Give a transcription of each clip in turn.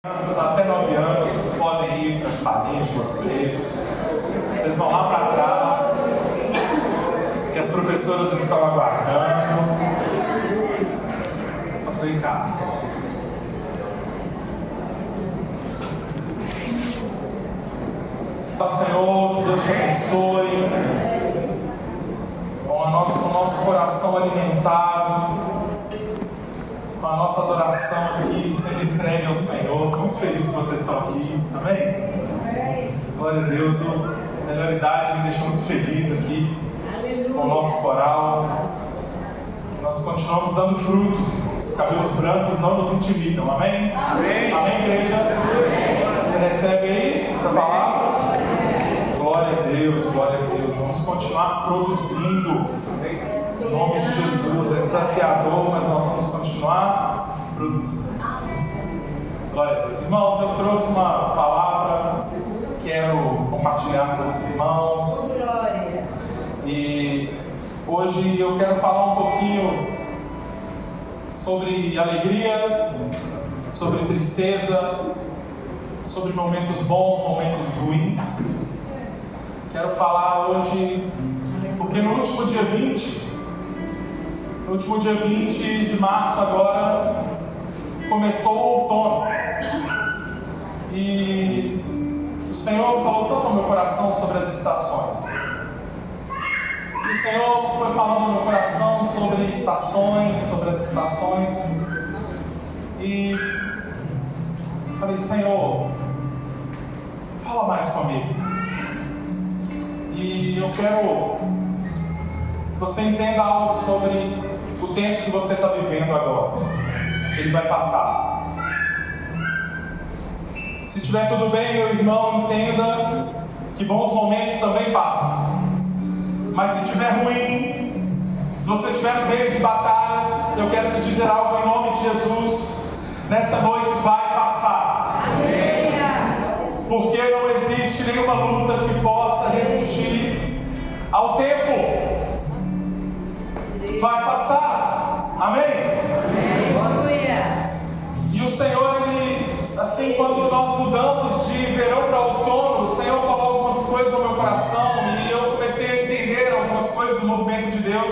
Crianças até 9 anos podem ir para a salinha de vocês. Vocês vão lá para trás, que as professoras estão aguardando. Pastor Ricardo. Senhor, que Deus te abençoe, com o nosso coração alimentado, com a nossa adoração aqui sendo entregue ao Senhor. Estou muito feliz que vocês estão aqui, amém? Glória a Deus, a melhoridade me deixou muito feliz aqui com o nosso coral. Nós continuamos dando frutos, os cabelos brancos não nos intimidam, amém? Amém, amém, igreja? Você recebe aí essa palavra? Glória a Deus, glória a Deus. Vamos continuar produzindo. Em nome de Jesus. É desafiador, mas nós vamos continuar produzindo. Glória a Deus. Irmãos, eu trouxe uma palavra, quero compartilhar com os irmãos. E hoje eu quero falar um pouquinho sobre alegria, sobre tristeza, sobre momentos bons, momentos ruins. Quero falar hoje, porque no último dia 20 de março agora, começou o outono. E o Senhor falou tanto ao meu coração sobre as estações. E o Senhor foi falando ao meu coração sobre as estações. E eu falei, Senhor, fala mais comigo. E eu quero que você entenda algo sobre o tempo que você está vivendo agora. Ele vai passar. Se estiver tudo bem, meu irmão, entenda que bons momentos também passam. Mas se estiver ruim, se você estiver no meio de batalhas, eu quero te dizer algo em nome de Jesus. Nessa noite vai passar. Amém. Porque não existe nenhuma luta que possa resistir ao tempo. Vai passar. Amém? Amém. E o Senhor, Ele, assim, quando nós mudamos de verão para outono, o Senhor falou algumas coisas no meu coração e eu comecei a entender algumas coisas do movimento de Deus.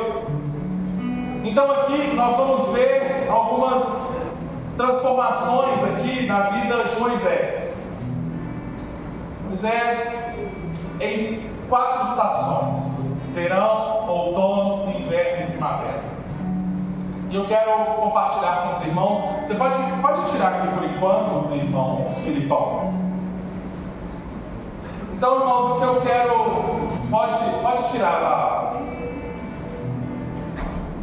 Então aqui nós vamos ver algumas transformações aqui na vida de Moisés. Moisés em 4 estações: verão, outono, inverno e primavera. E eu quero compartilhar com os irmãos. Você pode tirar aqui por enquanto, irmão Filipão. Então, irmãos, o que eu quero, pode tirar lá.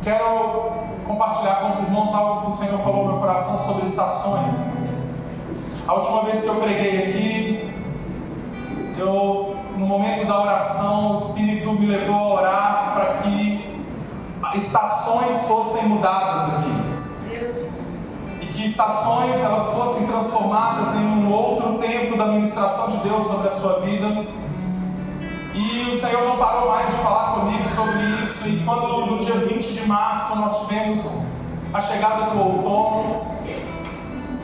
Quero compartilhar com os irmãos algo que o Senhor falou no meu coração sobre estações. A última vez que eu preguei aqui, no momento da oração, o Espírito me levou a orar para que estações fossem mudadas aqui. E que estações elas fossem transformadas em um outro tempo da ministração de Deus sobre a sua vida. E o Senhor não parou mais de falar comigo sobre isso. E quando no dia 20 de março nós tivemos a chegada do outono,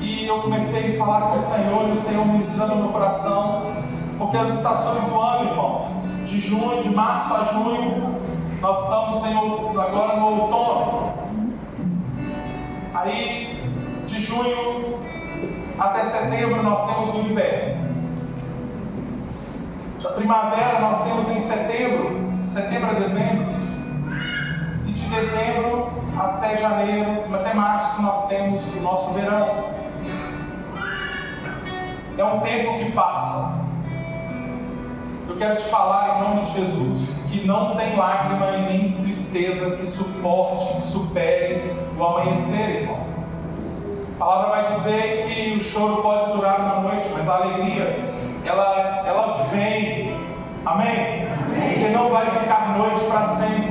e eu comecei a falar com o Senhor, e o Senhor ministrando no meu coração, porque as estações do ano, irmãos, de março a junho, nós estamos agora no outono. Aí, de junho até setembro, nós temos o inverno. Da primavera, nós temos em setembro a dezembro. E de dezembro até janeiro, até março, nós temos o nosso verão. É um tempo que passa. Eu quero te falar em nome de Jesus que não tem lágrima e nem tristeza que suporte, que supere o amanhecer, irmão. A palavra vai dizer que o choro pode durar uma noite, mas a alegria, ela vem. Amém? Porque não vai ficar noite para sempre.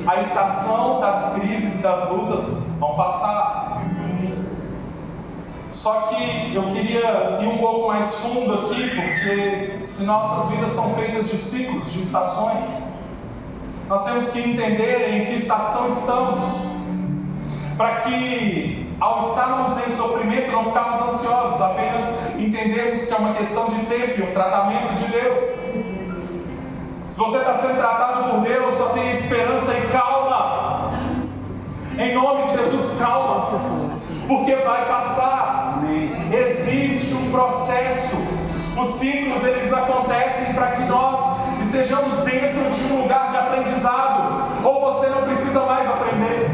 A estação das crises e das lutas vão passar. Só que eu queria ir um pouco mais fundo aqui, porque se nossas vidas são feitas de ciclos, de estações, nós temos que entender em que estação estamos, para que ao estarmos em sofrimento, não ficarmos ansiosos, apenas entendermos que é uma questão de tempo e um tratamento de Deus. Se você está sendo tratado por Deus, só tenha esperança e calma. Em nome de Jesus, calma, porque vai passar. Existe um processo. Os ciclos, eles acontecem para que nós estejamos dentro de um lugar de aprendizado. Ou você não precisa mais aprender.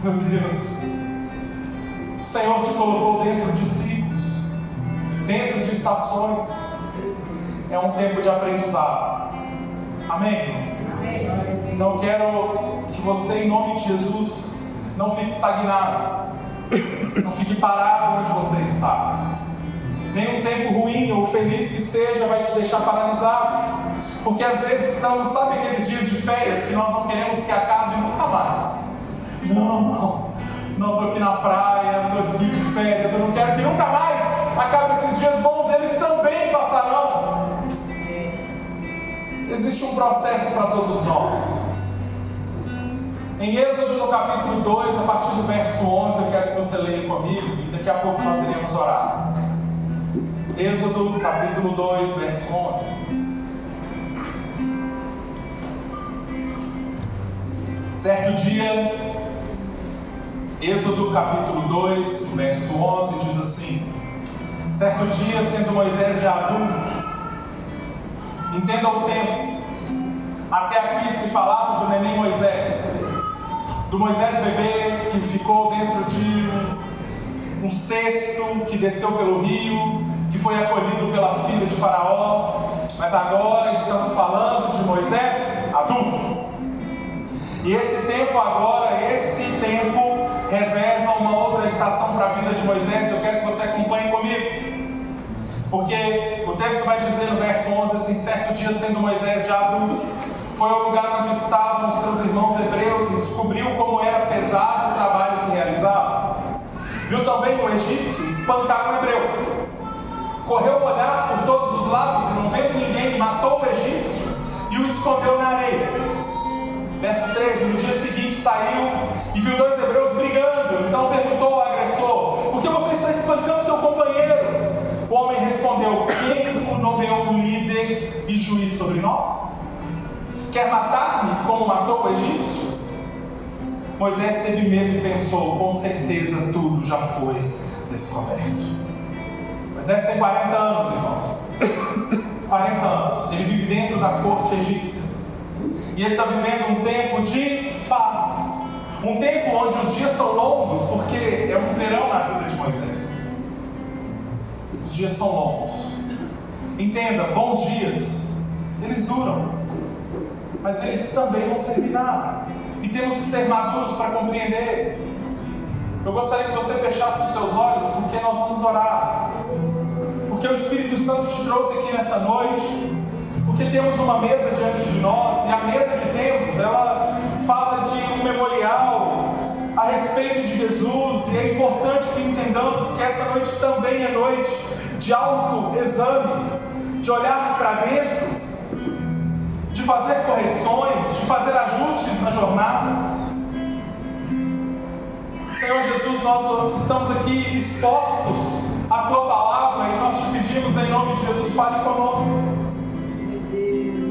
Meu Deus, o Senhor te colocou dentro de ciclos, dentro de estações. É um tempo de aprendizado. Amém? Então eu quero que você, em nome de Jesus, não fique estagnado, não fique parado onde você está. Nenhum tempo ruim ou feliz que seja vai te deixar paralisado, porque às vezes estamos, sabe aqueles dias de férias que nós não queremos que acabe nunca mais? Não estou aqui na praia, estou aqui de férias, eu não quero que nunca mais acabe esses dias bons, eles também passarão. Existe um processo para todos nós. Em Êxodo, no capítulo 2, a partir do verso 11, eu quero que você leia comigo e daqui a pouco nós iremos orar. Êxodo, capítulo 2, verso 11. Certo dia, Êxodo, capítulo 2, verso 11, diz assim: certo dia, sendo Moisés já adulto, entenda o tempo. Até aqui se falava do neném Moisés, do Moisés bebê que ficou dentro de um cesto, que desceu pelo rio, que foi acolhido pela filha de Faraó. Mas agora estamos falando de Moisés adulto. E esse tempo agora, esse tempo reserva uma outra estação para a vida de Moisés. Eu quero que você acompanhe comigo, porque o texto vai dizer no verso 11 assim: certo dia, sendo Moisés já adulto, foi ao lugar onde estavam os seus irmãos hebreus e descobriu como era pesado o trabalho que realizava. Viu também um egípcio espancar um hebreu. Correu olhar por todos os lados e não vendo ninguém, matou o egípcio e o escondeu na areia. Verso 13, no dia seguinte saiu e viu dois hebreus brigando. Então perguntou ao agressor: por que você está espancando seu companheiro? O homem respondeu: quem o nomeou líder e juiz sobre nós? Quer matar-me como matou o egípcio? Moisés teve medo e pensou: com certeza tudo já foi descoberto. Moisés tem 40 anos, irmãos. 40 anos. Ele vive dentro da corte egípcia. E ele está vivendo um tempo de paz. Um tempo onde os dias são longos, porque é um verão na vida de Moisés. Os dias são longos. Entenda, bons dias, eles duram, mas eles também vão terminar. E temos que ser maduros para compreender. Eu gostaria que você fechasse os seus olhos, porque nós vamos orar. Porque o Espírito Santo te trouxe aqui nessa noite. Porque temos uma mesa diante de nós, e a mesa que temos, ela fala de um memorial a respeito de Jesus, e é importante que entendamos que essa noite também é noite de autoexame, de olhar para dentro, de fazer correções, de fazer ajustes na jornada. Senhor Jesus, nós estamos aqui expostos à Tua Palavra, e nós te pedimos em nome de Jesus, fale conosco.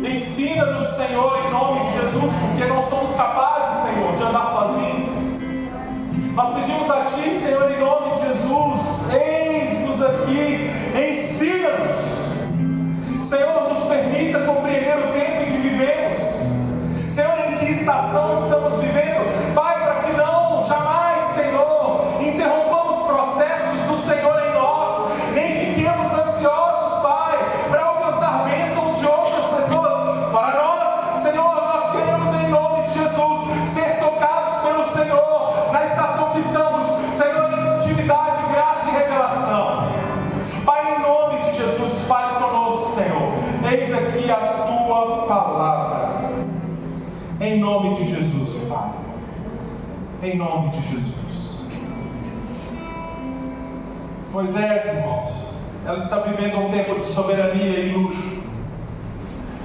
Ensina-nos, Senhor, em nome de Jesus, porque não somos capazes, Senhor, de andar sozinhos. Nós pedimos a Ti, Senhor, em nome de Jesus, eis-nos aqui, ensina-nos. Senhor, nos permita compreender o tempo em que vivemos. Senhor, em que estação estamos vivendo. Pai, para que não, jamais, Senhor, interrompamos processos do Senhor em nós, nem fiquemos ansiosos, Pai, para alcançar bênçãos de outras pessoas. Para nós, Senhor, nós queremos em nome de Jesus ser tocados pelo Senhor na estação que estamos, Senhor, em intimidade, graça e revelação. Pai, em nome de Jesus, fale conosco, Senhor. Eis aqui a Tua palavra. Em nome de Jesus, Pai. Em nome de Jesus. Moisés, irmãos, ela está vivendo um tempo de soberania e luxo.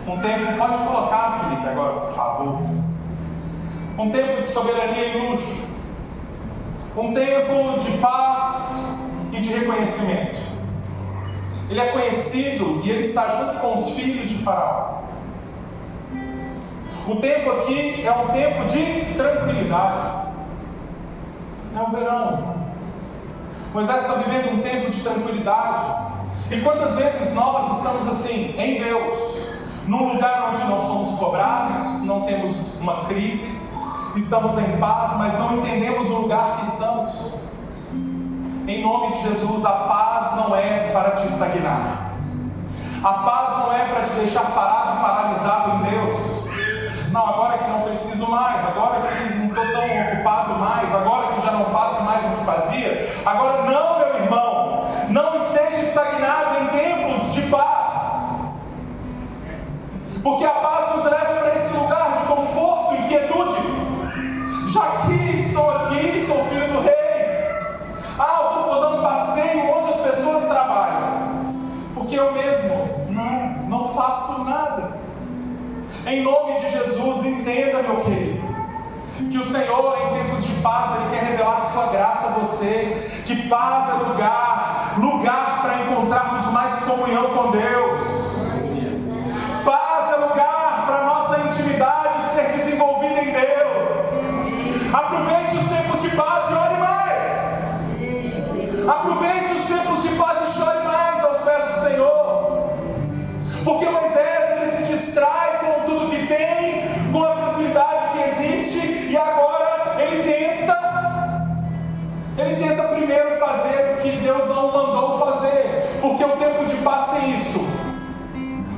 Um tempo, pode colocar, Felipe, agora, por favor. Um tempo de soberania e luxo. um tempo de paz e de reconhecimento. Ele é conhecido e ele está junto com os filhos de Faraó. O tempo aqui é um tempo de tranquilidade. É o verão. Moisés está vivendo um tempo de tranquilidade. E quantas vezes nós estamos assim, em Deus, num lugar onde não somos cobrados, não temos uma crise, estamos em paz, mas não entendemos o lugar que estamos. Em nome de Jesus, a paz não é para te estagnar. A paz não é para te deixar parado, paralisado em Deus. Não, agora que não preciso mais, agora que não estou tão ocupado mais, agora que já não faço mais o que fazia. Agora não, meu irmão, não esteja estagnado em tempos de paz. Porque a paz nos leva para esse lugar de conforto e quietude. Já que estou aqui, sou filho do rei. Eu vou dando passeio onde as pessoas trabalham. Porque eu mesmo não faço nada. Em nome de Jesus, entenda, meu querido, que o Senhor, em tempos de paz, Ele quer revelar sua graça a você. Que paz é lugar para encontrarmos mais comunhão com Deus. Paz é lugar para nossa intimidade ser desenvolvida em Deus. Aproveite os tempos de paz e ore mais. Aproveite os tempos de paz e chore mais aos pés do Senhor. Porque Moisés, ele se distrai com tudo que tem, com a tranquilidade que existe, e agora ele tenta primeiro fazer o que Deus não mandou fazer. Porque o tempo de paz tem isso.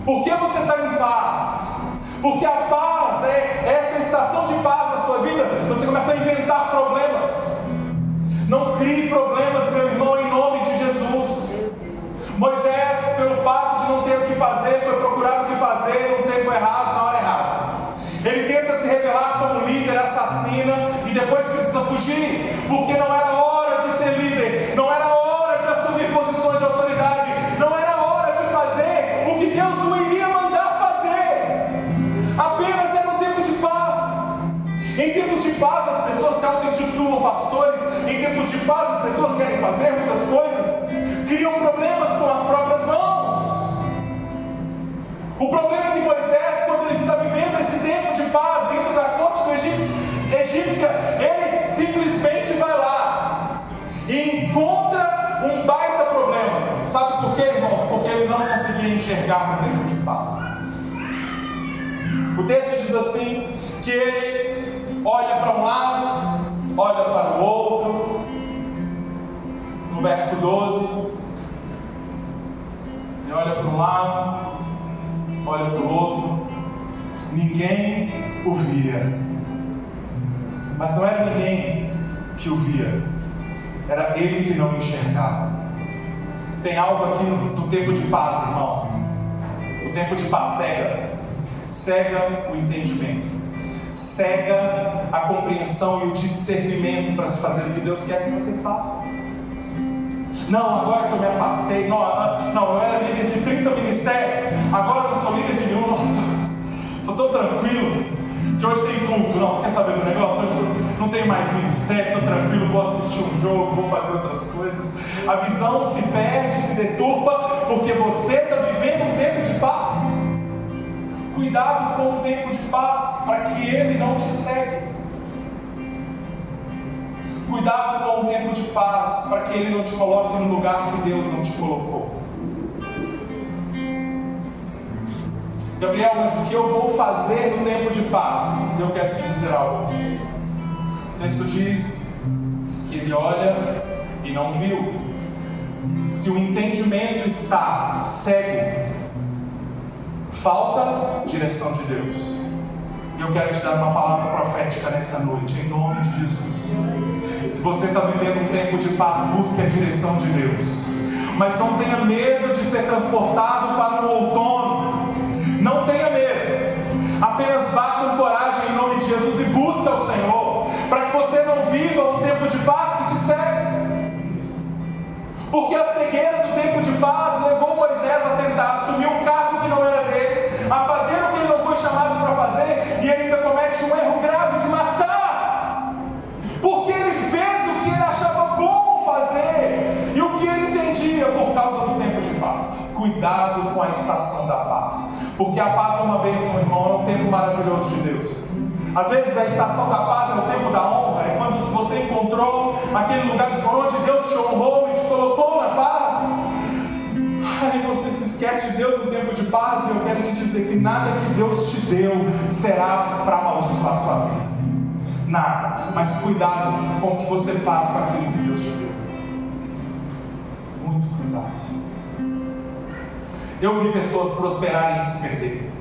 Por que você está em paz? Porque a paz é essa estação de paz na sua vida. Você começa a inventar problemas. Não crie problemas, meu irmão, em nome de Jesus. Moisés, pelo fato de não ter o que fazer, foi procurar o que fazer no tempo errado, na hora errada. Ele tenta se revelar como líder, assassina, e depois precisa fugir, porque não era hora de ser líder, não era hora de assumir posições de autoridade, não era hora de fazer o que Deus o iria mandar fazer. Apenas era um tempo de paz. Em tempos de paz as pessoas se auto-intitulam pastores. Em tempos de paz as pessoas querem fazer muitas coisas, criam problemas com as próprias mãos. O problema é que Moisés, quando ele está vivendo esse tempo de paz dentro da corte do egípcia, ele simplesmente vai lá e encontra um baita problema. Sabe por quê, irmãos? Porque ele não conseguia enxergar no tempo de paz. O texto diz assim, que ele olha para um lado, olha para o outro. No verso 12, ele olha para um lado, olha para o outro, ninguém o via. Mas não era ninguém que o via, era ele que não enxergava. Tem algo aqui no tempo de paz, irmão. O tempo de paz cega o entendimento, cega a compreensão e o discernimento para se fazer o que Deus quer que você faça. Não, agora que eu me afastei, não, eu era líder de 30 ministérios, agora eu não sou líder de nenhum, estou tão tranquilo, que hoje tem culto. Não, você quer saber do negócio? Hoje eu não tenho mais ministério, estou tranquilo, vou assistir um jogo, vou fazer outras coisas. A visão se perde, se deturpa, porque você está vivendo um tempo de paz. Cuidado com o tempo de paz, para que ele não te cegue. Cuidado com o tempo de paz, para que ele não te coloque no lugar que Deus não te colocou. Gabriel, mas o que eu vou fazer no tempo de paz? Eu quero te dizer algo. O texto diz que ele olha e não viu. Se o entendimento está cego, falta direção de Deus. E eu quero te dar uma palavra profética nessa noite, em nome de Jesus. Se você está vivendo um tempo de paz, busque a direção de Deus. Mas não tenha medo de ser transportado para um outono. Não tenha medo. Apenas vá com coragem em nome de Jesus e busque ao Senhor, para que você não viva um tempo de paz que te segue. Porque a cegueira do tempo de paz levou Moisés a tentar assumir um cargo que não era dele, a fazer o que ele não foi chamado para fazer, e ele ainda comete um erro grave de matar, porque ele fez o que ele cuidado com a estação da paz. Porque a paz é uma bênção, irmão, é um tempo maravilhoso de Deus. Às vezes a estação da paz é o tempo da honra, é quando você encontrou aquele lugar onde Deus te honrou e te colocou na paz. Aí você se esquece de Deus no tempo de paz, e eu quero te dizer que nada que Deus te deu será para amaldiçoar a sua vida. Nada. Mas cuidado com o que você faz com aquilo que Deus te deu. Muito cuidado. Eu vi pessoas prosperarem e se perderem.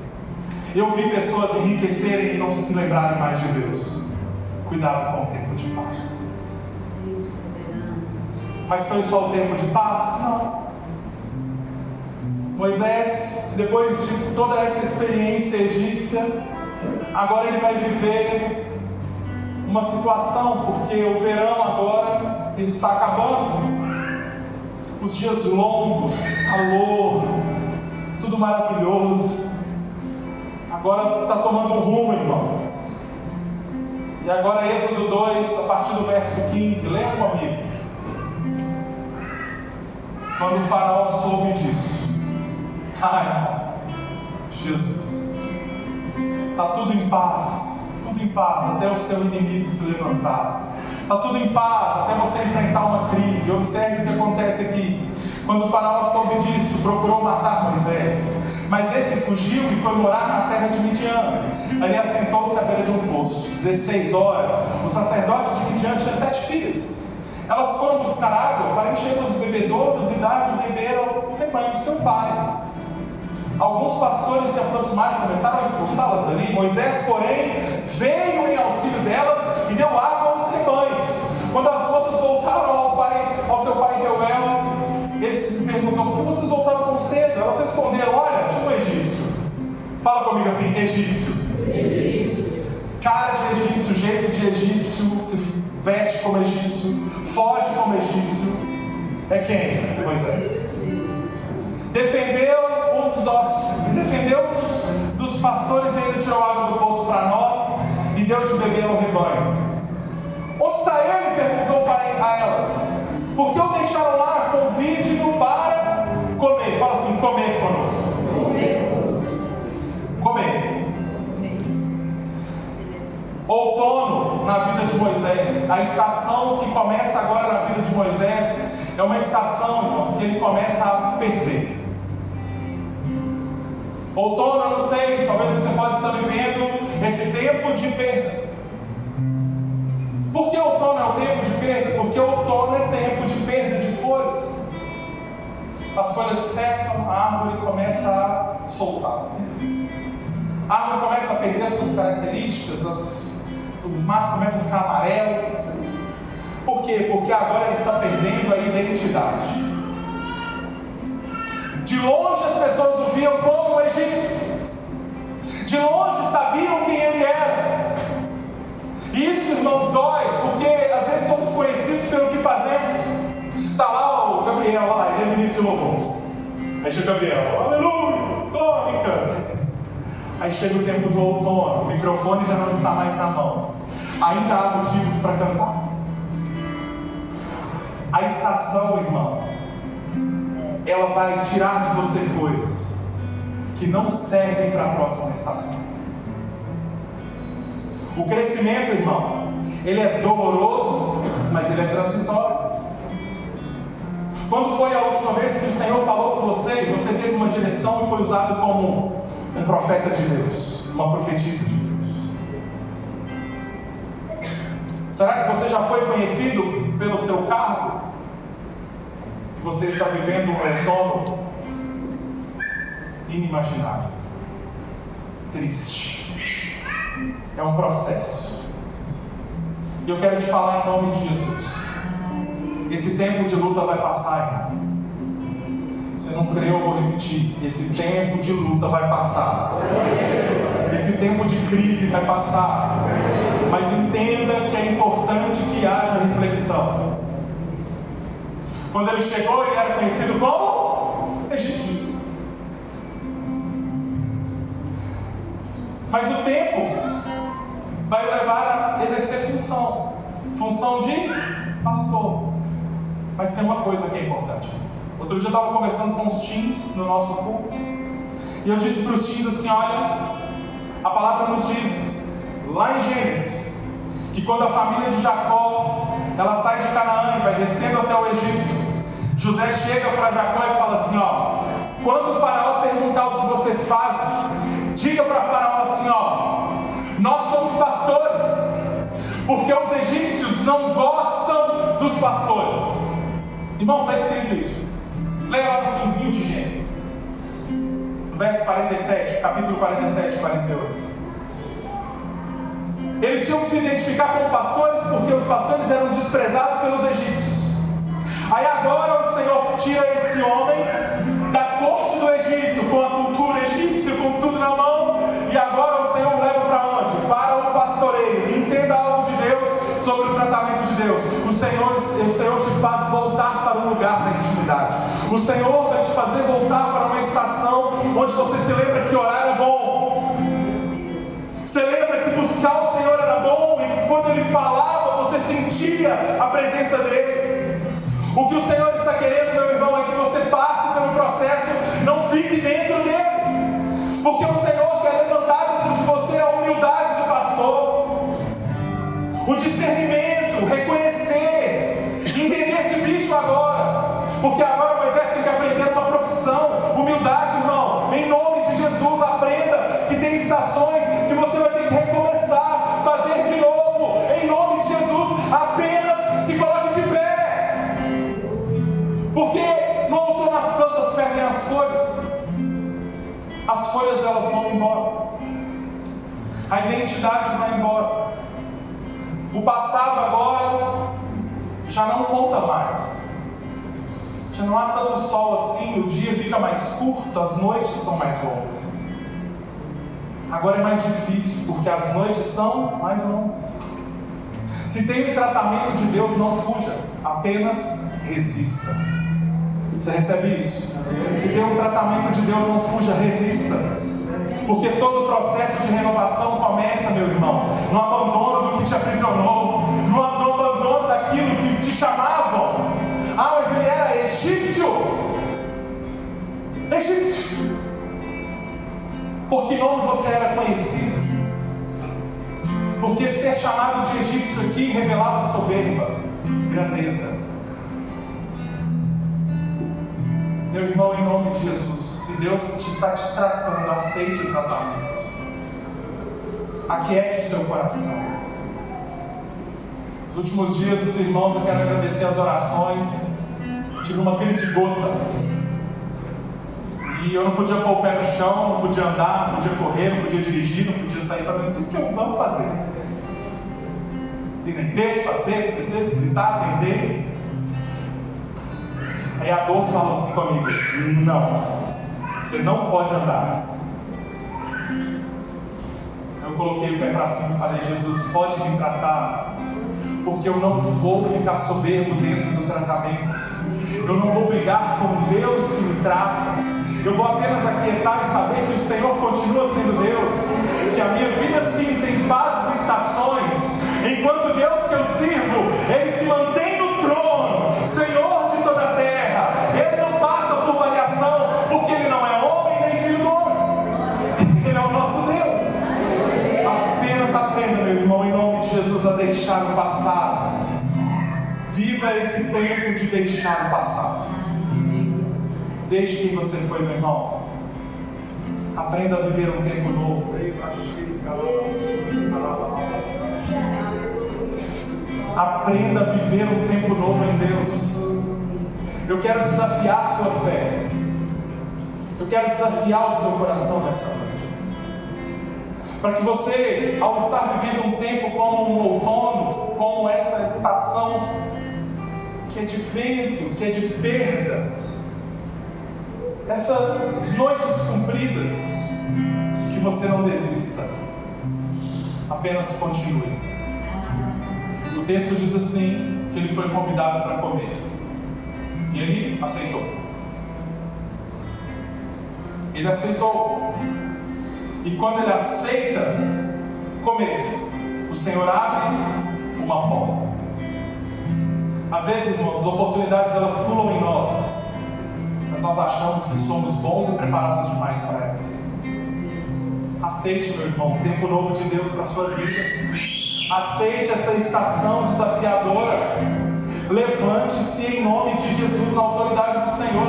Eu vi pessoas enriquecerem e não se lembrarem mais de Deus. Cuidado com o tempo de paz. Mas foi só o tempo de paz? Não. Moisés, depois de toda essa experiência egípcia, agora ele vai viver uma situação, porque o verão agora ele está acabando. Os dias longos, calor, tudo maravilhoso, agora está tomando um rumo, irmão. E agora Êxodo 2, a partir do verso 15, leia comigo. Quando o faraó soube disso, ai, Jesus, está tudo em paz, até o seu inimigo se levantar. Está tudo em paz até você enfrentar uma crise. Observe o que acontece aqui. Quando o faraó soube disso, procurou matar Moisés, mas esse fugiu e foi morar na terra de Midian. Ali assentou-se à beira de um poço. 16 horas, o sacerdote de Midian tinha 7 filhas. Elas foram buscar água para encher os bebedouros e dar de beber ao rebanho do seu pai. Alguns pastores se aproximaram e começaram a expulsá-las dali. Moisés, porém, veio em auxílio delas e deu água aos rebanhos. Quando as moças voltaram ao seu pai Reuel, ele perguntou: por que vocês voltaram tão cedo? Elas responderam: olha, tinha um egípcio. Fala comigo assim: egípcio. Cara de egípcio, jeito de egípcio, se veste como egípcio, foge como egípcio. É quem? É Moisés. Defendeu dos pastores e ainda tirou água do poço para nós e deu de beber ao rebanho. Onde está ele? Perguntou a elas. Por que o deixaram lá? Convide-no para comer. Fala assim: comer conosco. Comer. Outono na vida de Moisés. A estação que começa agora na vida de Moisés é uma estação, irmãos, que ele começa a perder. Outono, eu não sei, talvez você pode estar vivendo esse tempo de perda. Por que outono é o tempo de perda? Porque outono é tempo de perda de folhas. As folhas secam, a árvore começa a soltá-las. A árvore começa a perder as suas características, o mato começa a ficar amarelo. Por quê? Porque agora ele está perdendo a identidade. De longe as pessoas o viam como um egípcio. De longe sabiam quem ele era. E isso, irmãos, dói, porque às vezes somos conhecidos pelo que fazemos. Está lá o Gabriel, olha lá, ele é ministro de louvor. Aí chega o Gabriel, aleluia, glória. Aí chega o tempo do outono, o microfone já não está mais na mão. Ainda há motivos para cantar. A estação, irmão, ela vai tirar de você coisas que não servem para a próxima estação. O crescimento, irmão, ele é doloroso, mas ele é transitório. Quando foi a última vez que o Senhor falou com você e você teve uma direção e foi usado como um profeta de Deus, uma profetisa de Deus? Será que você já foi conhecido pelo seu cargo? E você está vivendo um outono inimaginável, triste. É um processo. E eu quero te falar em nome de Jesus. Esse tempo de luta vai passar, irmão. Você não crê, eu vou repetir. Esse tempo de luta vai passar. Esse tempo de crise vai passar. Mas entenda que é importante que haja reflexão. Quando ele chegou, ele era conhecido como egípcio. Mas o tempo vai levar a exercer função de pastor. Mas tem uma coisa que é importante, irmãos. Outro dia eu estava conversando com os teens no nosso culto, e eu disse para os teens assim: olha, a palavra nos diz, lá em Gênesis, que quando a família de Jacó, ela sai de Canaã e vai descendo até o Egito, José chega para Jacó e fala assim: ó, quando o faraó perguntar o que vocês fazem, diga para faraó assim: ó, nós somos pastores, porque os egípcios não gostam dos pastores. Irmãos, está escrito isso. Leia lá no finzinho de Gênesis, no verso 47, capítulo 47 e 48. Eles tinham que se identificar como pastores porque os pastores eram desprezados pelos egípcios. Aí agora o Senhor tira esse homem da corte do Egito, com a cultura egípcia, com tudo na mão, e agora o Senhor leva para onde? Para o pastoreio. Entenda algo de Deus sobre o tratamento de Deus. O Senhor te faz voltar para um lugar da intimidade. O Senhor vai te fazer voltar para uma estação onde você se lembra que orar é bom. Você lembra que buscar o Senhor era bom e que quando Ele falava você sentia a presença dEle. O que o Senhor está querendo, meu irmão, é que você passe pelo processo, não fique dentro dele. Porque o Senhor quer levantar dentro de você a humildade do pastor, o discernimento, reconhecer, entender de bicho agora. Porque agora Moisés tem que aprender uma profissão, humildade, irmão. Em nome de Jesus, aprenda que tem estações que você vai ter que recomeçar, fazer de novo. Em nome de Jesus, apenas se coloque de pé. Porque no outono as plantas perdem as folhas elas vão embora, a identidade vai embora, o passado agora já não conta mais, já não há tanto sol assim, o dia fica mais curto, as noites são mais longas. Agora é mais difícil, porque as noites são mais longas. Se tem um tratamento de Deus, não fuja, apenas resista. Você recebe isso? Se tem um tratamento de Deus, não fuja, resista. Porque todo o processo de renovação começa, meu irmão, no abandono do que te aprisionou, no abandono daquilo que te chamavam. Ah, mas ele era egípcio. Egípcio. Por que nome você era conhecido? Porque ser chamado de egípcio aqui revelava soberba, grandeza. Meu irmão, em nome de Jesus, se Deus está te tratando, aceite o tratamento. Aquiete o seu coração. Nos últimos dias, os irmãos, eu quero agradecer as orações. Tive uma crise de gota. E eu não podia pôr o pé no chão, não podia andar, não podia correr, não podia dirigir, não podia sair fazendo tudo que eu amo fazer. Ir na igreja, fazer, acontecer, visitar, atender. Aí a dor falou assim comigo: não, você não pode andar. Eu coloquei o pé para cima e falei: Jesus, pode me tratar, porque eu não vou ficar soberbo dentro do tratamento. Eu não vou brigar com Deus que me trata. Eu vou apenas aquietar e saber que o Senhor continua sendo Deus, que a minha vida sim tem fases e estações. Enquanto Deus que eu sirvo, Ele se mantém no trono, Senhor de toda a terra. Ele não passa por variação, porque Ele não é homem nem filho do homem. Ele é o nosso Deus. Apenas aprenda, meu irmão, em nome de Jesus, a deixar o passado. Viva esse tempo de deixar o passado. Deixe quem você foi, meu irmão. Aprenda a viver um tempo novo. Aprenda a viver um tempo novo em Deus. Eu quero desafiar a sua fé. Eu quero desafiar o seu coração nessa noite. Para que você, ao estar vivendo um tempo como um outono, como essa estação que é de vento, que é de perda, essas noites compridas, que você não desista, apenas continue. O texto diz assim, que ele foi convidado para comer, e ele aceitou. Ele aceitou, e quando ele aceita comer, o Senhor abre uma porta. Às vezes, irmãos, as oportunidades elas pulam em nós, achamos que somos bons e preparados demais para elas. Aceite, meu irmão, o tempo novo de Deus para a sua vida. Aceite essa estação desafiadora. Levante-se em nome de Jesus, na autoridade do Senhor.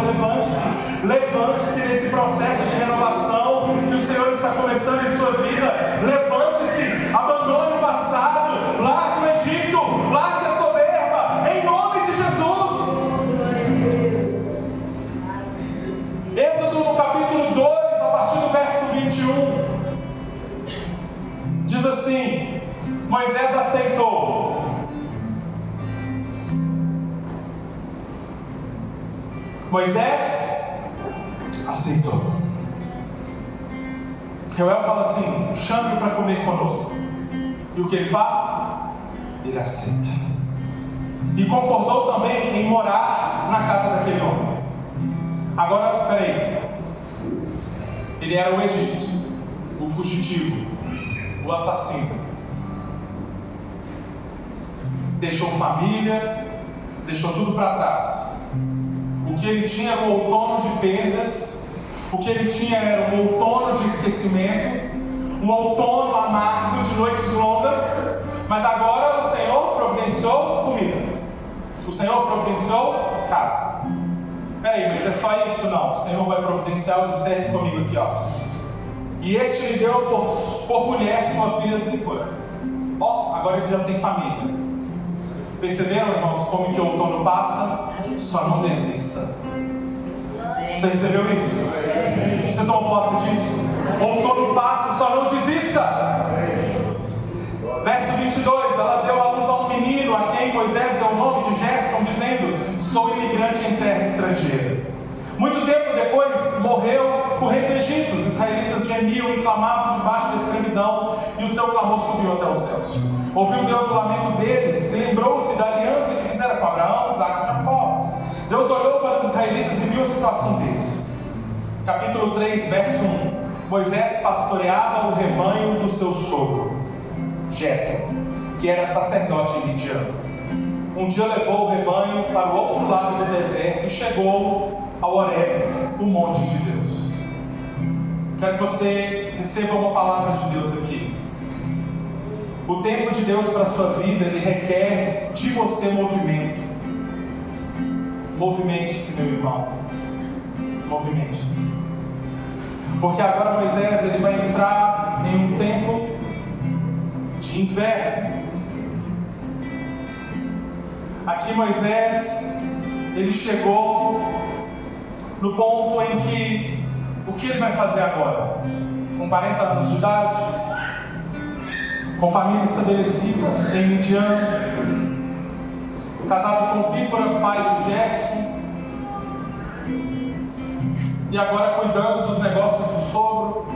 Levante-se nesse processo de renovação que o Senhor está começando em sua vida. Levante-se, abandone o passado, largue o Egito, largue a soberba, em nome de Jesus. Êxodo no capítulo 2, a partir do verso 21, diz assim: Moisés aceitou. Moisés aceitou. Reuel fala assim: chame-o para comer conosco. E o que ele faz? Ele aceita. E concordou também em morar na casa daquele homem. Agora, peraí. Ele era o egípcio, o fugitivo, o assassino. Deixou família, deixou tudo para trás. O que ele tinha era um outono de perdas, o que ele tinha era um outono de esquecimento, um outono amargo de noites longas, mas agora o Senhor providenciou comida, o Senhor providenciou casa. Peraí, mas é só isso? Não, o Senhor vai providenciar, observe comigo aqui, ó. E este lhe deu por mulher sua filha Zípora. Ó, agora ele já tem família. Perceberam, irmãos, como que o outono passa? Só não desista. Você recebeu isso? Você tomou posse disso? O outono passa, só não desista. Verso 22, ela deu à luz a um menino, a quem Moisés deu o nome de Gerson, dizendo: sou imigrante em terra estrangeira. Muito tempo depois morreu o rei do Egito. Os israelitas gemiam e clamavam debaixo da escravidão, e o seu clamor subiu até os céus. Ouviu Deus o lamento deles e lembrou-se da aliança que fizera com Abraão, Isaque e Jacó. Deus olhou para os israelitas e viu a situação deles. Capítulo 3, verso 1. Moisés pastoreava o rebanho do seu sogro, Jetro, que era sacerdote em Midian. Um dia levou o rebanho para o outro lado do deserto e chegou ao Horebe, o monte de Deus. Quero que você receba uma palavra de Deus aqui. O tempo de Deus para a sua vida, ele requer de você movimento. Movimente-se, meu irmão. Movimente-se. Porque agora Moisés, ele vai entrar em um tempo de inverno. Aqui Moisés, ele chegou no ponto em que, o que ele vai fazer agora? Com 40 anos de idade, com família estabelecida em Midian, casado com Zípora, pai de Gerson, e agora cuidando dos negócios do sogro.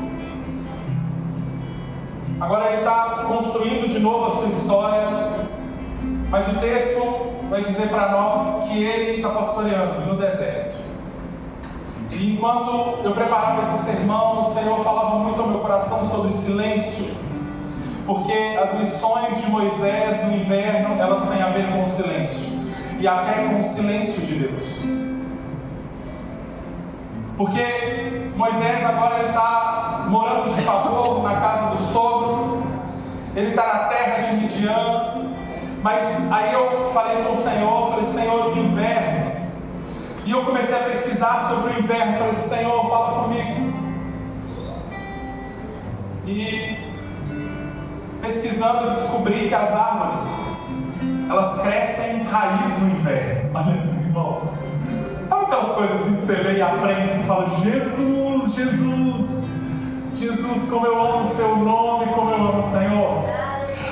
Agora ele está construindo de novo a sua história, mas o texto vai dizer para nós que ele está pastoreando no deserto. E enquanto eu preparava esse sermão, o Senhor falava muito ao meu coração sobre silêncio, porque as lições de Moisés no inverno, elas têm a ver com o silêncio, e até com o silêncio de Deus. Porque Moisés agora ele está morando de favor na casa do sogro, ele está na terra de Midian, mas aí eu falei com o Senhor, falei: Senhor, o inverno. E eu comecei a pesquisar sobre o inverno, falei: Senhor, fala comigo. E pesquisando eu descobri que as árvores, elas crescem raiz no inverno. Olha, irmãos, sabe aquelas coisas assim que você vê e aprende, você fala: Jesus, Jesus, Jesus, como eu amo o seu nome, como eu amo o Senhor.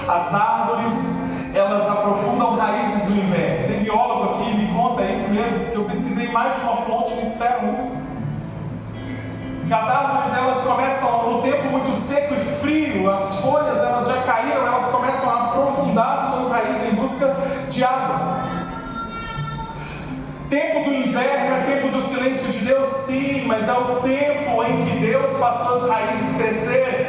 As árvores, elas aprofundam raízes no inverno. Tem biólogo aqui, me conta isso mesmo, porque eu pesquisei mais de uma fonte e me disseram isso. Que as árvores, elas começam no tempo muito seco e frio, as folhas elas já caíram, elas começam a aprofundar suas raízes em busca de água. Tempo do inverno é tempo do silêncio de Deus, sim, mas é o tempo em que Deus faz suas raízes crescerem.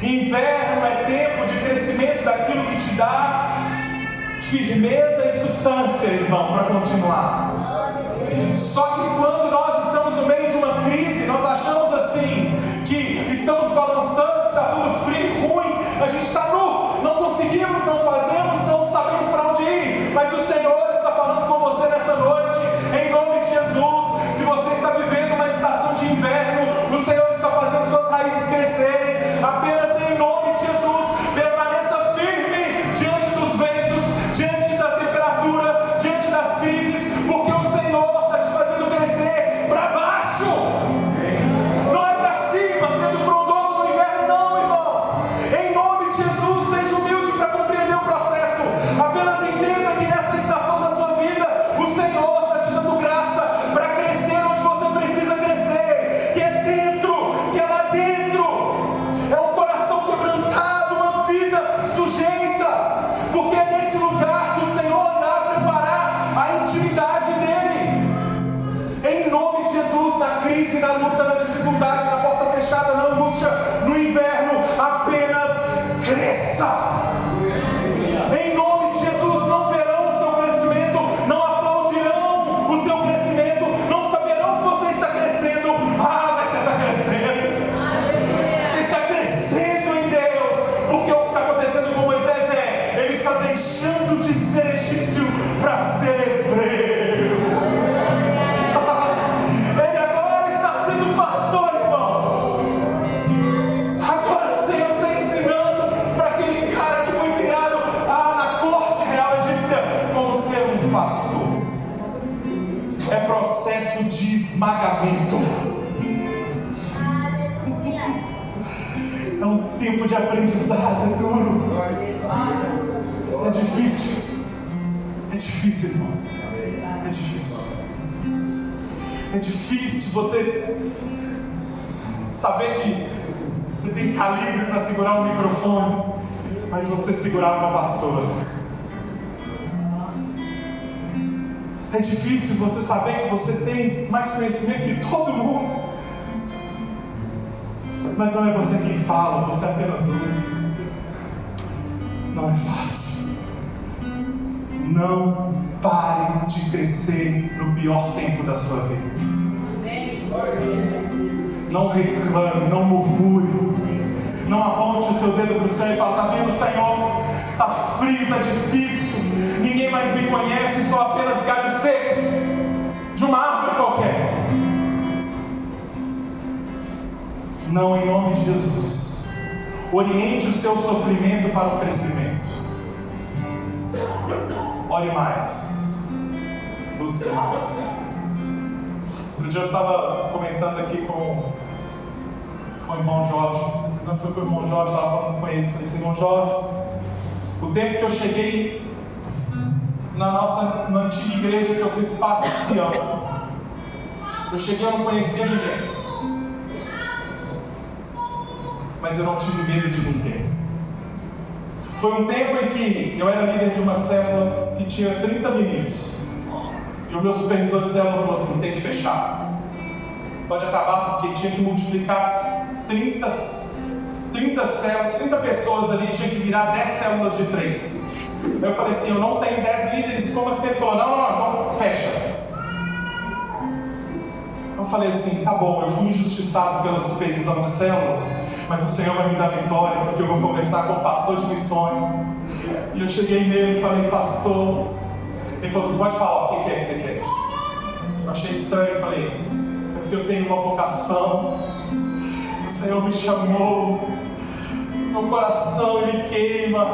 Inverno é tempo de crescimento daquilo que te dá firmeza e substância, irmão, para continuar. Só que quando nós estamos no crise, na luta, na dificuldade, na porta fechada, na angústia, no inverno, apenas cresça. Em nome de Jesus, não verão o seu crescimento, não aplaudirão o seu crescimento, não saberão que você está crescendo. Ah, mas você está crescendo. Você está crescendo em Deus. Porque o que está acontecendo com Moisés ele está deixando de ser egípcio para ser hebreu. Ele agora está sendo pastor, irmão. Agora o Senhor está ensinando para aquele cara que foi criado na corte real egípcia como ser um pastor. É processo de esmagamento. É um tempo de aprendizado, é duro. É difícil. É difícil, irmão. É difícil. É difícil você saber que você tem calibre para segurar um microfone, mas você segurar uma vassoura. É difícil você saber que você tem mais conhecimento que todo mundo, mas não é você quem fala, você apenas ouve. Não é fácil. Não pare de crescer no pior tempo da sua vida. Não reclame, não murmure. Não aponte o seu dedo para o céu e fale: está vendo, Senhor? Está frio, está difícil. Ninguém mais me conhece, sou apenas galhos secos de uma árvore qualquer. Não, em nome de Jesus. Oriente o seu sofrimento para o crescimento. Ore mais. Busque mais. Outro dia eu estava comentando aqui com o irmão Jorge. Não foi com o irmão Jorge, estava falando com ele. Falei assim: irmão Jorge, o tempo que eu cheguei na antiga igreja que eu fiz parte esse ano, eu cheguei, eu não conhecia ninguém, mas eu não tive medo de ninguém. Foi um tempo em que eu era líder de uma célula que tinha 30 meninos. E o meu supervisor de célula falou assim: tem que fechar. Pode acabar, porque tinha que multiplicar 30 pessoas ali, tinha que virar 10 células de 3. Eu falei assim: eu não tenho 10 líderes, como assim? Ele falou: não, então fecha. Eu falei assim: tá bom, eu fui injustiçado pela supervisão de célula, mas o Senhor vai me dar vitória, porque eu vou conversar com o pastor de missões. E eu cheguei nele e falei: pastor. Ele falou assim: pode falar, o que é que você quer? Eu achei estranho, eu falei: é porque eu tenho uma vocação, o Senhor me chamou, meu coração ele queima,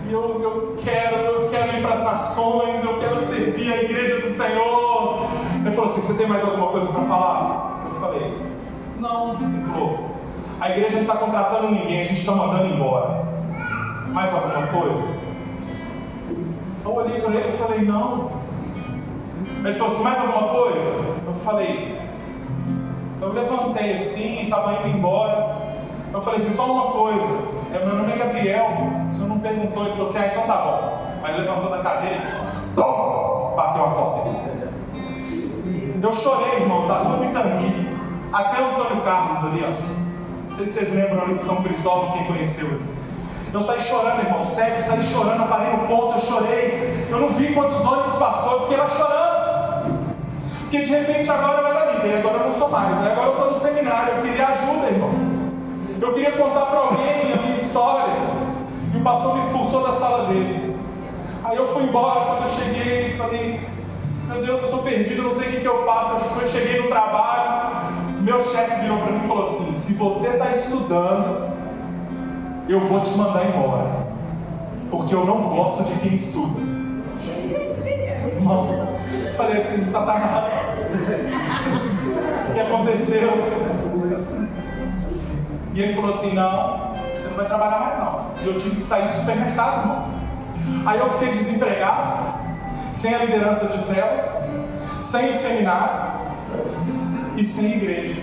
e eu quero ir para as nações, eu quero servir a igreja do Senhor. Ele falou assim: você tem mais alguma coisa para falar? Eu falei: não. Ele falou: a igreja não está contratando ninguém, a gente está mandando embora. Mais alguma coisa? Eu olhei para ele e falei: não. Ele falou assim: mais alguma coisa? Eu falei: eu levantei assim e estava indo embora. Eu falei assim: só uma coisa, meu nome é Gabriel, o senhor não perguntou. Ele falou assim: então tá bom. Aí ele levantou da cadeira e pum, bateu a porta dele. Eu chorei, irmãos, da rua Pitangui até o Antônio Carlos ali, ó. Não sei se vocês lembram ali do São Cristóvão, quem conheceu. Eu saí chorando, irmão, sério, saí chorando, eu parei no ponto, eu chorei. Eu não vi quantos ônibus passou, eu fiquei lá chorando. Porque de repente agora eu era líder, agora eu não sou mais. Agora eu estou no seminário, eu queria ajuda, irmãos. Eu queria contar para alguém a minha história. E o pastor me expulsou da sala dele. Aí eu fui embora, quando eu cheguei, falei: meu Deus, eu estou perdido, eu não sei o que eu faço. Eu cheguei no trabalho, meu chefe virou para mim e falou assim: se você está estudando, eu vou te mandar embora, porque eu não gosto de quem estuda. Irmão, eu falei assim: Satanás, o que aconteceu? E ele falou assim: não, você não vai trabalhar mais não. E eu tive que sair do supermercado, irmãos. Aí eu fiquei desempregado, sem a liderança de célula, sem o seminário e sem igreja.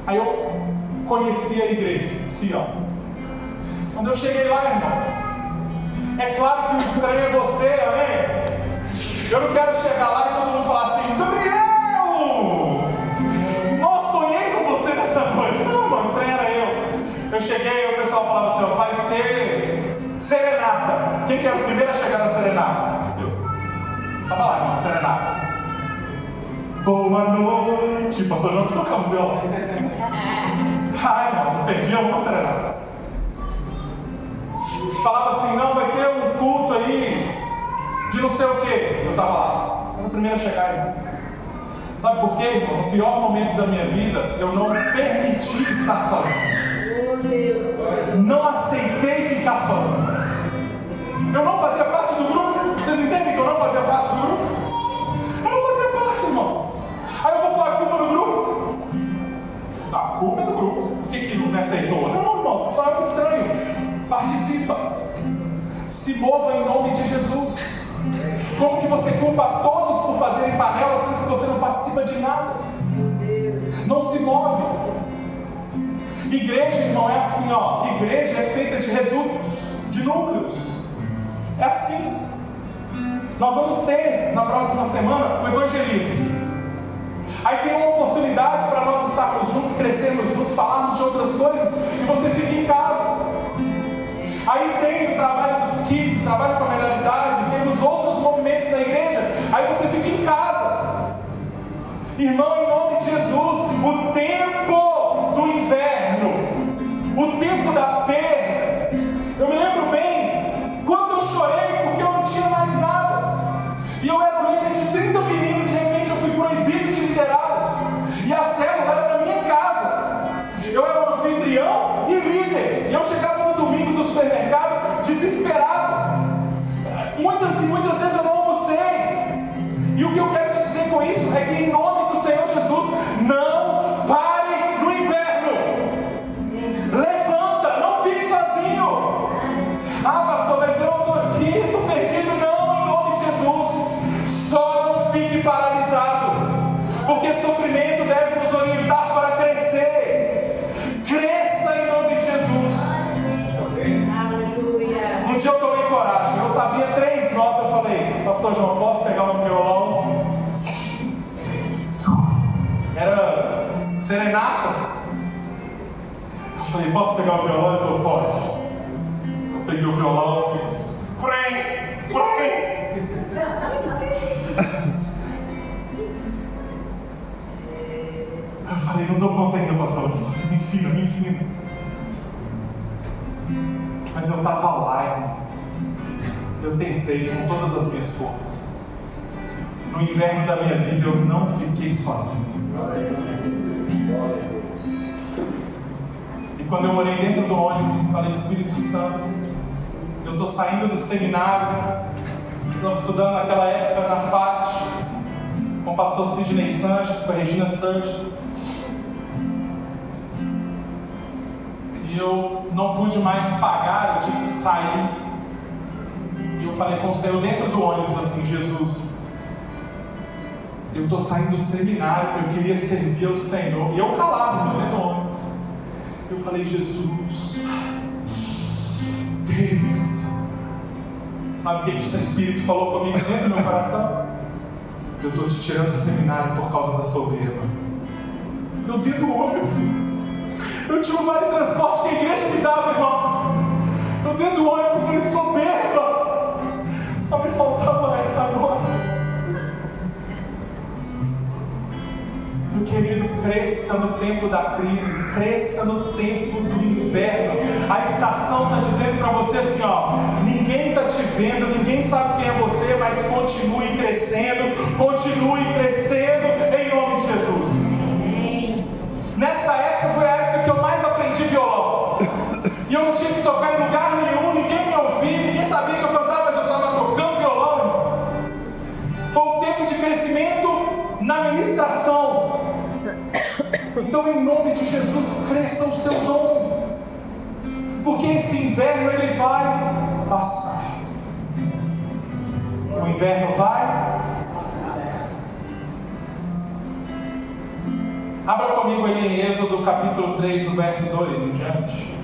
Aí eu conheci a igreja, Sião. Quando eu cheguei lá, irmãos, é claro que o estranho é você, amém? Eu não quero chegar lá e todo mundo falar assim: Gabriel! serenata. Boa noite, pastor João que tocava violão. Ai não perdi uma serenata. Falava assim, não, vai ter um culto aí de não sei o que. Eu estava lá, era o primeiro a chegar, irmão. Sabe por quê, irmão? No pior momento da minha vida, eu não permiti estar sozinho. Não aceitei ficar sozinho. Eu não fazia parte do grupo. Vocês entendem que eu não fazia parte do grupo? Eu não fazia parte, irmão. Aí eu vou pôr a culpa do grupo? A culpa é do grupo. Por que não me aceitou? Não, irmão, você só é um estranho. Participa. Se mova em nome de Jesus. Como que você culpa todos por fazerem panela, sendo que você não participa de nada? Não se move. Igreja, irmão, é assim, ó. Igreja é feita de redutos, de núcleos. É assim. Nós vamos ter na próxima semana o evangelismo. Aí tem uma oportunidade para nós estarmos juntos, crescermos juntos, falarmos de outras coisas, e você fica em casa. Aí tem o trabalho dos kids, o trabalho com a mentalidade, temos outros movimentos da igreja, aí você fica em casa. Irmão, em nome de Jesus, o tempo do inverno, o tempo da perda, eu me lembro bem, quando eu chorei porque eu não tinha mais nada, e eu era um líder de 30 meninos, de repente eu fui proibido de liderá-los, e a célula era na minha casa, eu era um anfitrião e líder, e eu chegava no domingo do supermercado, desesperado, muitas e muitas vezes eu não almocei, e o que eu quero te dizer com isso é que em nome do Senhor Jesus, não pare no inverno, levanta, não fique sozinho. Ah, pastor, mas eu estou aqui, estou perdido. Não, em nome de Jesus, só não fique paralisado, porque sofrimento deve nos orientar para crescer. Cresça em nome de Jesus. Aleluia. Um dia eu tomei coragem, eu sabia 3 notas, eu falei, pastor João, posso pegar um violão? Era serenata. Eu falei, posso pegar o violão? Ele falou, pode. Eu peguei o violão e fiz prém. Eu falei, não dou conta ainda, pastor. Me ensina. Mas eu estava lá, irmão. Eu tentei com todas as minhas forças. No inverno da minha vida eu não fiquei sozinho. E quando eu orei dentro do ônibus, falei, Espírito Santo, eu estou saindo do seminário, estava estudando naquela época na FAT, com o pastor Sidney Sanches, com a Regina Sanches, e eu não pude mais pagar, eu tive que sair, e eu falei com o Senhor dentro do ônibus assim, Jesus, eu estou saindo do seminário, eu queria servir ao Senhor, e eu calado dentro do ônibus, eu falei, Jesus, Deus, sabe o que o seu Espírito falou comigo dentro do meu coração? Eu estou te tirando do seminário por causa da soberba. Eu dentro do ônibus, eu tinha um vale de transporte que a igreja me dava, irmão. Eu dentro do ônibus, eu falei, soberba, só me faltava essa agora. Meu querido, cresça no tempo da crise, cresça no tempo do inverno. A estação está dizendo para você assim, ó, ninguém está te vendo, ninguém sabe quem é você, mas continue crescendo em nome de Jesus. Nessa época foi a época que eu mais aprendi violão. E eu não tinha que tocar em lugar nenhum, ninguém me ouvia, ninguém sabia que eu cantava, mas eu estava tocando violão, irmão. Foi um tempo de crescimento na ministração. Então, em nome de Jesus, cresça o seu dom, porque esse inverno ele vai passar. O inverno vai passar. Abra comigo ali em Êxodo capítulo 3, do verso 2 em diante.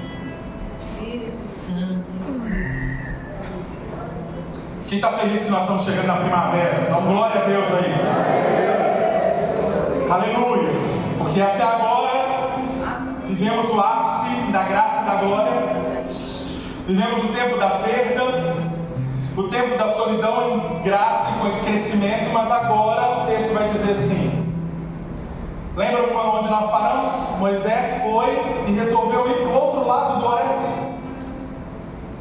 Quem está feliz que nós estamos chegando na primavera? Então glória a Deus aí. Aleluia. Porque até agora vivemos o ápice da graça e da glória, vivemos o tempo da perda, o tempo da solidão em graça e em crescimento, mas agora o texto vai dizer assim. Lembram onde nós paramos? Moisés foi e resolveu ir para o outro lado do Horebe.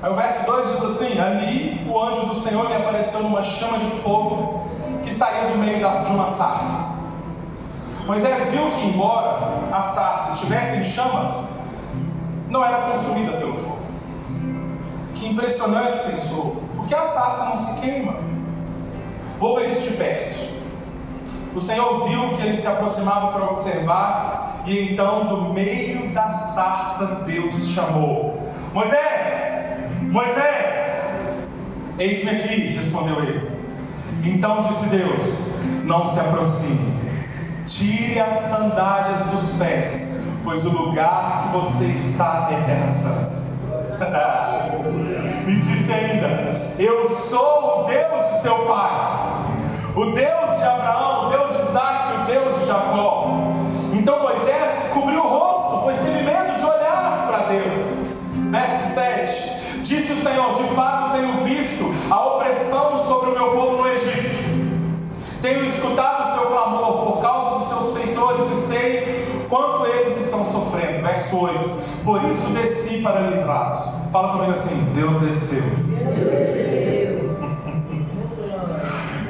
Aí o verso 2 diz assim: ali o anjo do Senhor lhe apareceu numa chama de fogo que saía do meio de uma sarça. Moisés viu que, embora a sarça estivesse em chamas, não era consumida pelo fogo. Que impressionante, pensou, porque a sarça não se queima. Vou ver isso de perto. O Senhor viu que ele se aproximava para observar, e então do meio da sarça Deus chamou: Moisés! Moisés! Eis-me aqui, respondeu ele. Então disse Deus: não se aproxime, tire as sandálias dos pés, pois o lugar que você está é terra santa. Me disse ainda: eu sou o Deus de seu pai, o Deus de Abraão, o Deus de Isaac, o Deus de Jacó. Então Moisés cobriu o rosto, pois teve medo de olhar para Deus. Verso 7: disse o Senhor: de fato tenho visto a opressão sobre o meu povo no Egito. Tenho escutado o seu clamor por causa dos seus feitores e sei quanto eles estão sofrendo. Verso 8: por isso desci para livrá-los. Fala comigo assim: Deus desceu.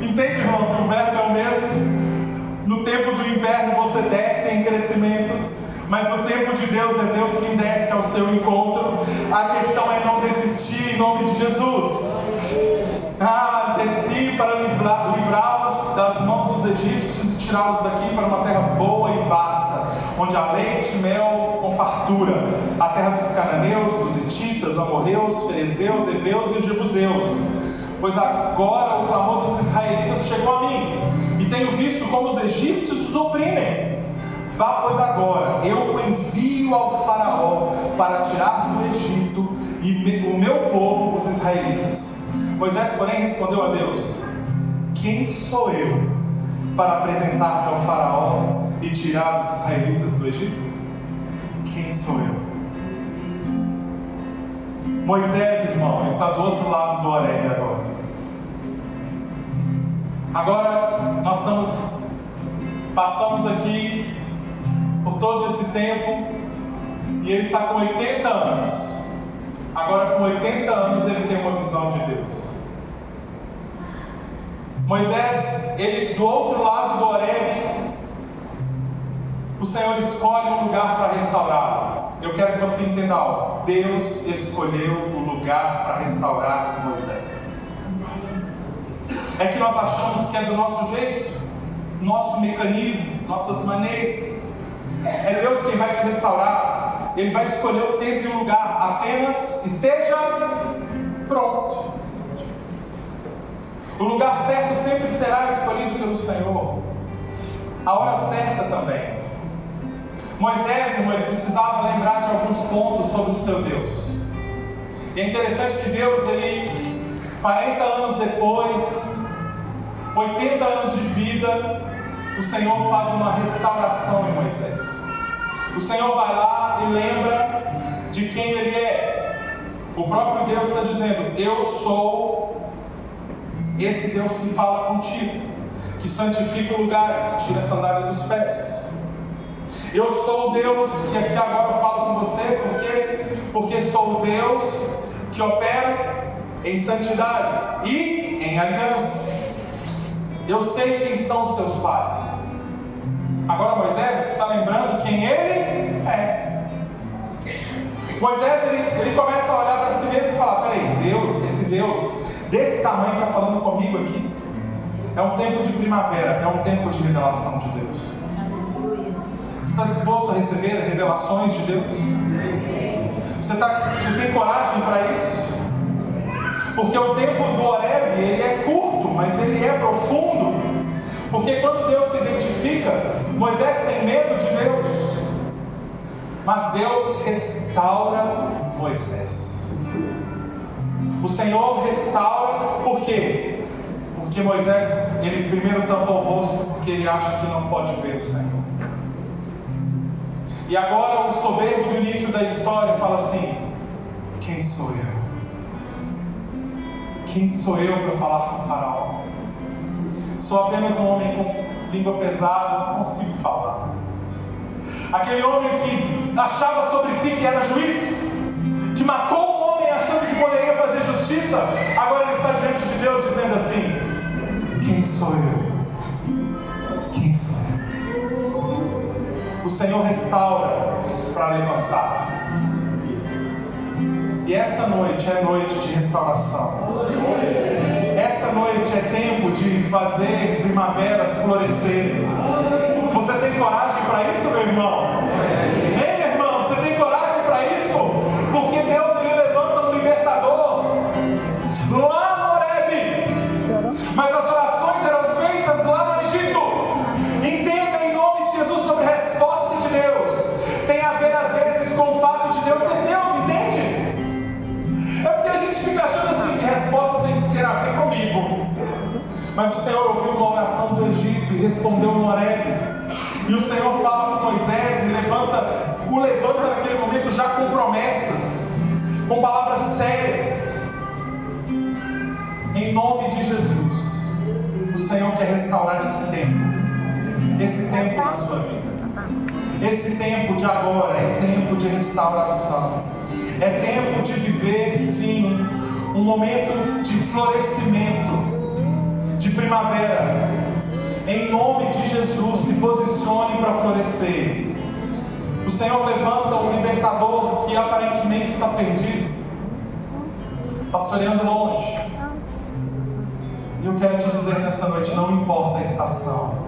Entende, irmão, que o verbo é o mesmo? No tempo do inverno você desce em crescimento, mas no tempo de Deus é Deus quem desce ao seu encontro. A questão é não desistir em nome de Jesus. Desci para livrá-los das mãos dos egípcios e tirá-los daqui para uma terra boa e vasta, onde há leite e mel com fartura, a terra dos cananeus, dos hititas, amorreus, ferezeus, heveus e jebuseus. Pois agora o clamor dos israelitas chegou a mim, e tenho visto como os egípcios os oprimem. Vá, pois, agora, eu o envio ao faraó para tirar do Egito e o meu povo, os israelitas. Moisés, porém, respondeu a Deus: quem sou eu para apresentar-me ao faraó e tirar os israelitas do Egito? Quem sou eu? Moisés, irmão, ele está do outro lado do Horebe agora. Agora nós passamos aqui por todo esse tempo, e ele está com 80 anos. Agora, com 80 anos, ele tem uma visão de Deus. Moisés, ele do outro lado do Horebe, o Senhor escolhe um lugar para restaurá-lo. Eu quero que você entenda algo: Deus escolheu o lugar para restaurar Moisés. É que nós achamos que é do nosso jeito, nosso mecanismo, nossas maneiras. É Deus quem vai te restaurar. Ele vai escolher o tempo e o lugar. Apenas esteja pronto. O lugar certo sempre será escolhido pelo Senhor. A hora certa também. Moisés, irmão, ele precisava lembrar de alguns pontos sobre o seu Deus. E é interessante que Deus, ele, 40 anos depois, 80 anos de vida, o Senhor faz uma restauração em Moisés. O Senhor vai lá e lembra de quem Ele é. O próprio Deus está dizendo: eu sou esse Deus que fala contigo, que santifica lugares, tira a sandália dos pés. Eu sou o Deus que aqui agora eu falo com você, porque sou o Deus que opera em santidade e em aliança. Eu sei quem são os seus pais. Agora Moisés está lembrando quem ele é. Moisés, ele começa a olhar para si mesmo e falar: peraí, Deus, esse Deus desse tamanho está falando comigo aqui? É um tempo de primavera, é um tempo de revelação de Deus. Você está disposto a receber revelações de Deus? Você tem coragem para isso? Porque o tempo do Horebe, ele é curto, mas ele é profundo. Porque quando Deus se identifica, Moisés tem medo de Deus. Mas Deus restaura Moisés. O Senhor restaura, por quê? Porque Moisés, ele primeiro tampa o rosto, porque ele acha que não pode ver o Senhor. E agora o soberbo do início da história fala assim: quem sou eu? Quem sou eu para falar com o faraó? Sou apenas um homem com língua pesada, não consigo falar. Aquele homem que achava sobre si que era juiz, que matou um homem achando que poderia fazer justiça, agora ele está diante de Deus dizendo assim: quem sou eu? Quem sou eu? O Senhor restaura para levantar. E essa noite é noite de restauração. Essa noite é tempo de fazer primaveras florescerem. Você tem coragem para isso, meu irmão? Ei, meu irmão, você tem coragem para isso? Porque Deus, Ele levanta um libertador lá no Horebe. Mas as orações eram feitas lá no Egito. Entenda em nome de Jesus sobre a resposta de Deus. Tem a ver às vezes com o fato de Deus ser Deus, entende? É porque a gente fica achando assim que a resposta tem que ter a ver comigo. Mas o Senhor ouviu uma oração do Egito e respondeu no Horebe. E o Senhor fala com Moisés e o levanta naquele momento já com promessas, com palavras sérias. Em nome de Jesus, o Senhor quer restaurar esse tempo na sua vida. Esse tempo de agora é tempo de restauração. É tempo de viver, sim, um momento de florescimento, de primavera. Em nome de Jesus, se posicione para florescer. O Senhor levanta um libertador que aparentemente está perdido, pastoreando longe. E eu quero te dizer nessa noite, não importa a estação,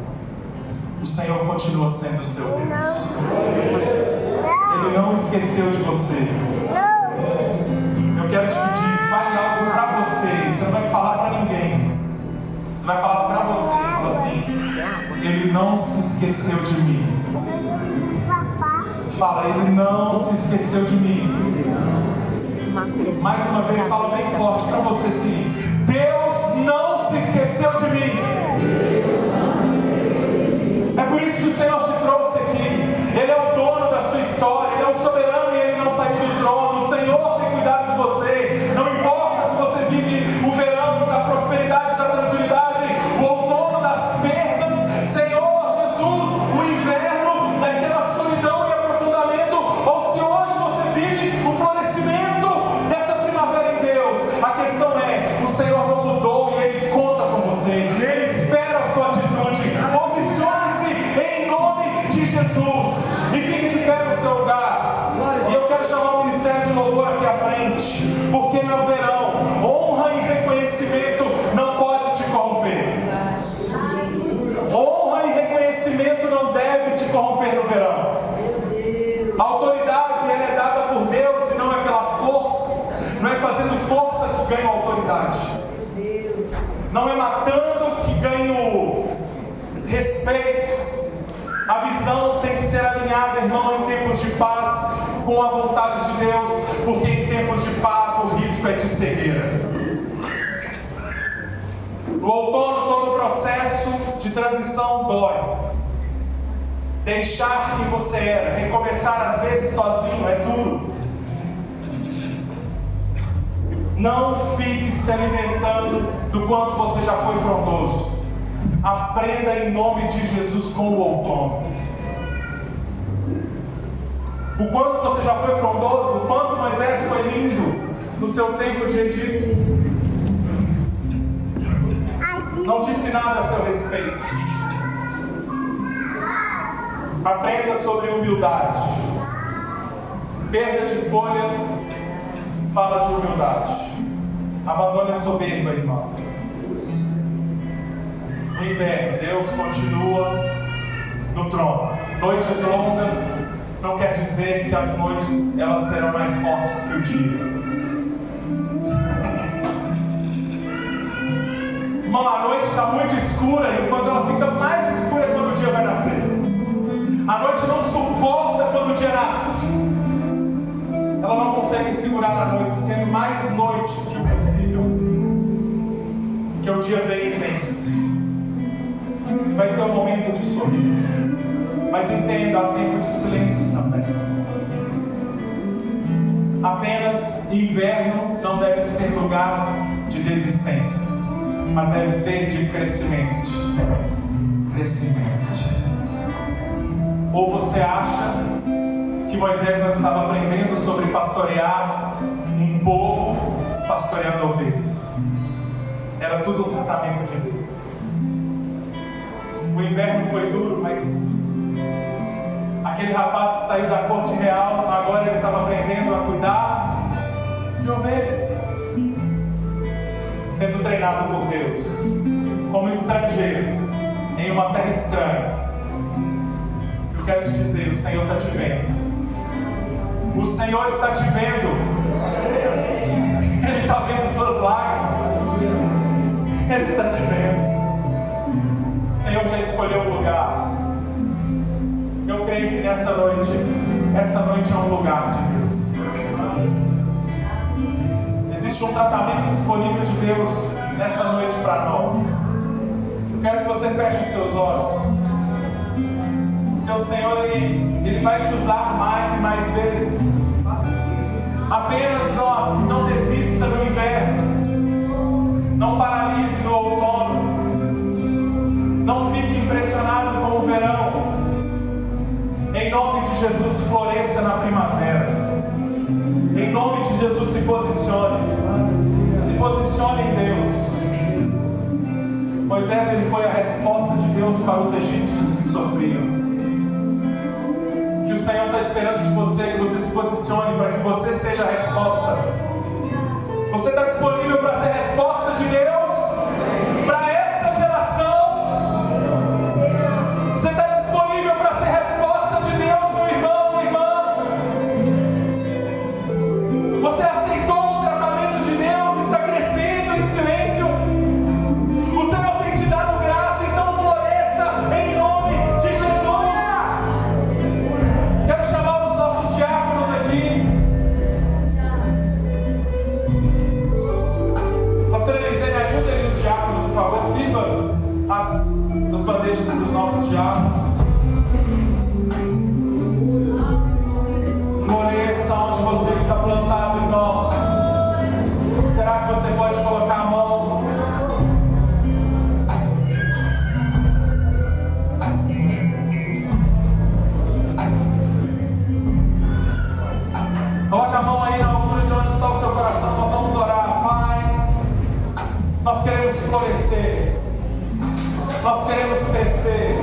o Senhor continua sendo seu Deus. Ele não esqueceu de você. Eu quero te pedir, fale algo para você. Você não vai falar para ninguém. Você vai falar para você. Fala assim: Ele não se esqueceu de mim. Fala: Ele não se esqueceu de mim. Mais uma vez, fala bem forte para você sim: Deus não se esqueceu de mim. É por isso que o Senhor te trouxe aqui. Ele é o dono da sua história. Ele é o soberano e Ele não saiu do trono. O Senhor tem cuidado de você. Não importa se você vive o verão da prosperidade, da tranquilidade, o outono das perdas, Senhor Jesus, o inverno daquela solidão e aprofundamento, ou se hoje você vive o florescimento dessa primavera em Deus. A questão é: o Senhor não mudou e Ele conta com você. Ele espera a sua atitude. Posicione-se em nome de Jesus e fique de pé no seu lugar. E eu quero chamar o ministério de louvor aqui à frente, porque no verão, honra e reconhecimento não pode te corromper. Honra e reconhecimento não deve te corromper no verão. A autoridade, ela é dada por Deus e não é pela força. Não é fazendo força que ganha autoridade. Não é matando que ganha o respeito. A visão tem que ser alinhada, irmão, em tempos de paz, com a vontade de Deus, porque em tempos de paz o risco é de cegueira. No outono, todo o processo de transição dói. Deixar quem você era, recomeçar às vezes sozinho, é duro. Não fique se alimentando do quanto você já foi frondoso. Aprenda em nome de Jesus com o outono. O quanto você já foi frondoso, o quanto Moisés foi lindo no seu tempo de Egito. Não disse nada a seu respeito. Aprenda sobre humildade. Perda de folhas fala de humildade. Abandone a soberba, irmão. No inverno, Deus continua no trono. Noites longas não quer dizer que as noites elas serão mais fortes que o dia. Irmão, a noite está muito escura e quando ela fica mais escura é quando o dia vai nascer. A noite não suporta quando o dia nasce. Ela não consegue segurar a noite, sendo mais noite que o possível. Que o dia vem e vence. Vai ter um momento de sorrir, mas entenda, há tempo de silêncio também. Apenas inverno não deve ser lugar de desistência, mas deve ser de crescimento. Crescimento. Ou você acha que Moisés não estava aprendendo sobre pastorear um povo, pastoreando ovelhas? Era tudo um tratamento de Deus. O inverno foi duro, mas aquele rapaz que saiu da corte real, agora ele estava aprendendo a cuidar de ovelhas, sendo treinado por Deus, como estrangeiro, em uma terra estranha. Eu quero te dizer, o Senhor está te vendo. O Senhor está te vendo. Ele está vendo suas lágrimas. Ele está te vendo. O Senhor já escolheu o lugar. Eu creio que essa noite é um lugar de Deus. Existe um tratamento disponível de Deus nessa noite para nós. Eu quero que você feche os seus olhos, porque o Senhor ele vai te usar mais e mais vezes. Apenas não desista no inverno, não paralise no outono, não fique impressionado com o verão. Em nome de Jesus, floresça na primavera. Em nome de Jesus, se posicione em Deus. Moisés, ele foi a resposta de Deus para os egípcios que sofriam. Que o Senhor está esperando de você, que você se posicione para que você seja a resposta. Você está disponível para ser resposta de Deus para essa geração? Você está disponível para ser resposta de Deus, meu irmão, minha irmã? Você aceitou o tratamento de Deus, está crescendo em silêncio? O Senhor tem te dado graça, então floresça em nome de Jesus. Quero chamar os nossos diáconos aqui. Pastor Eliseu, me ajuda aí os diáconos, por favor. Sirva as bandejas para os nossos diáconos. Floresça onde você está plantado, irmão. Será que você pode colocar a mão? Coloca a mão aí na altura de onde está o seu coração. Nós vamos orar. Pai, nós queremos florescer. Nós queremos crescer.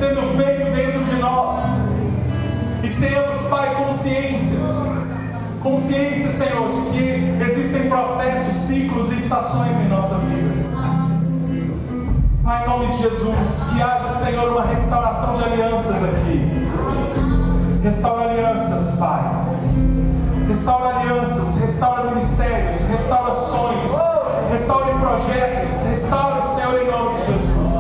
sendo feito dentro de nós. E que tenhamos, Pai, consciência, Senhor, de que existem processos, ciclos e estações em nossa vida. Pai, em nome de Jesus, que haja, Senhor, uma restauração de alianças aqui. Restaura alianças, Pai. Restaura alianças, restaura ministérios, restaura sonhos, restaure projetos, restaure, Senhor, em nome de Jesus.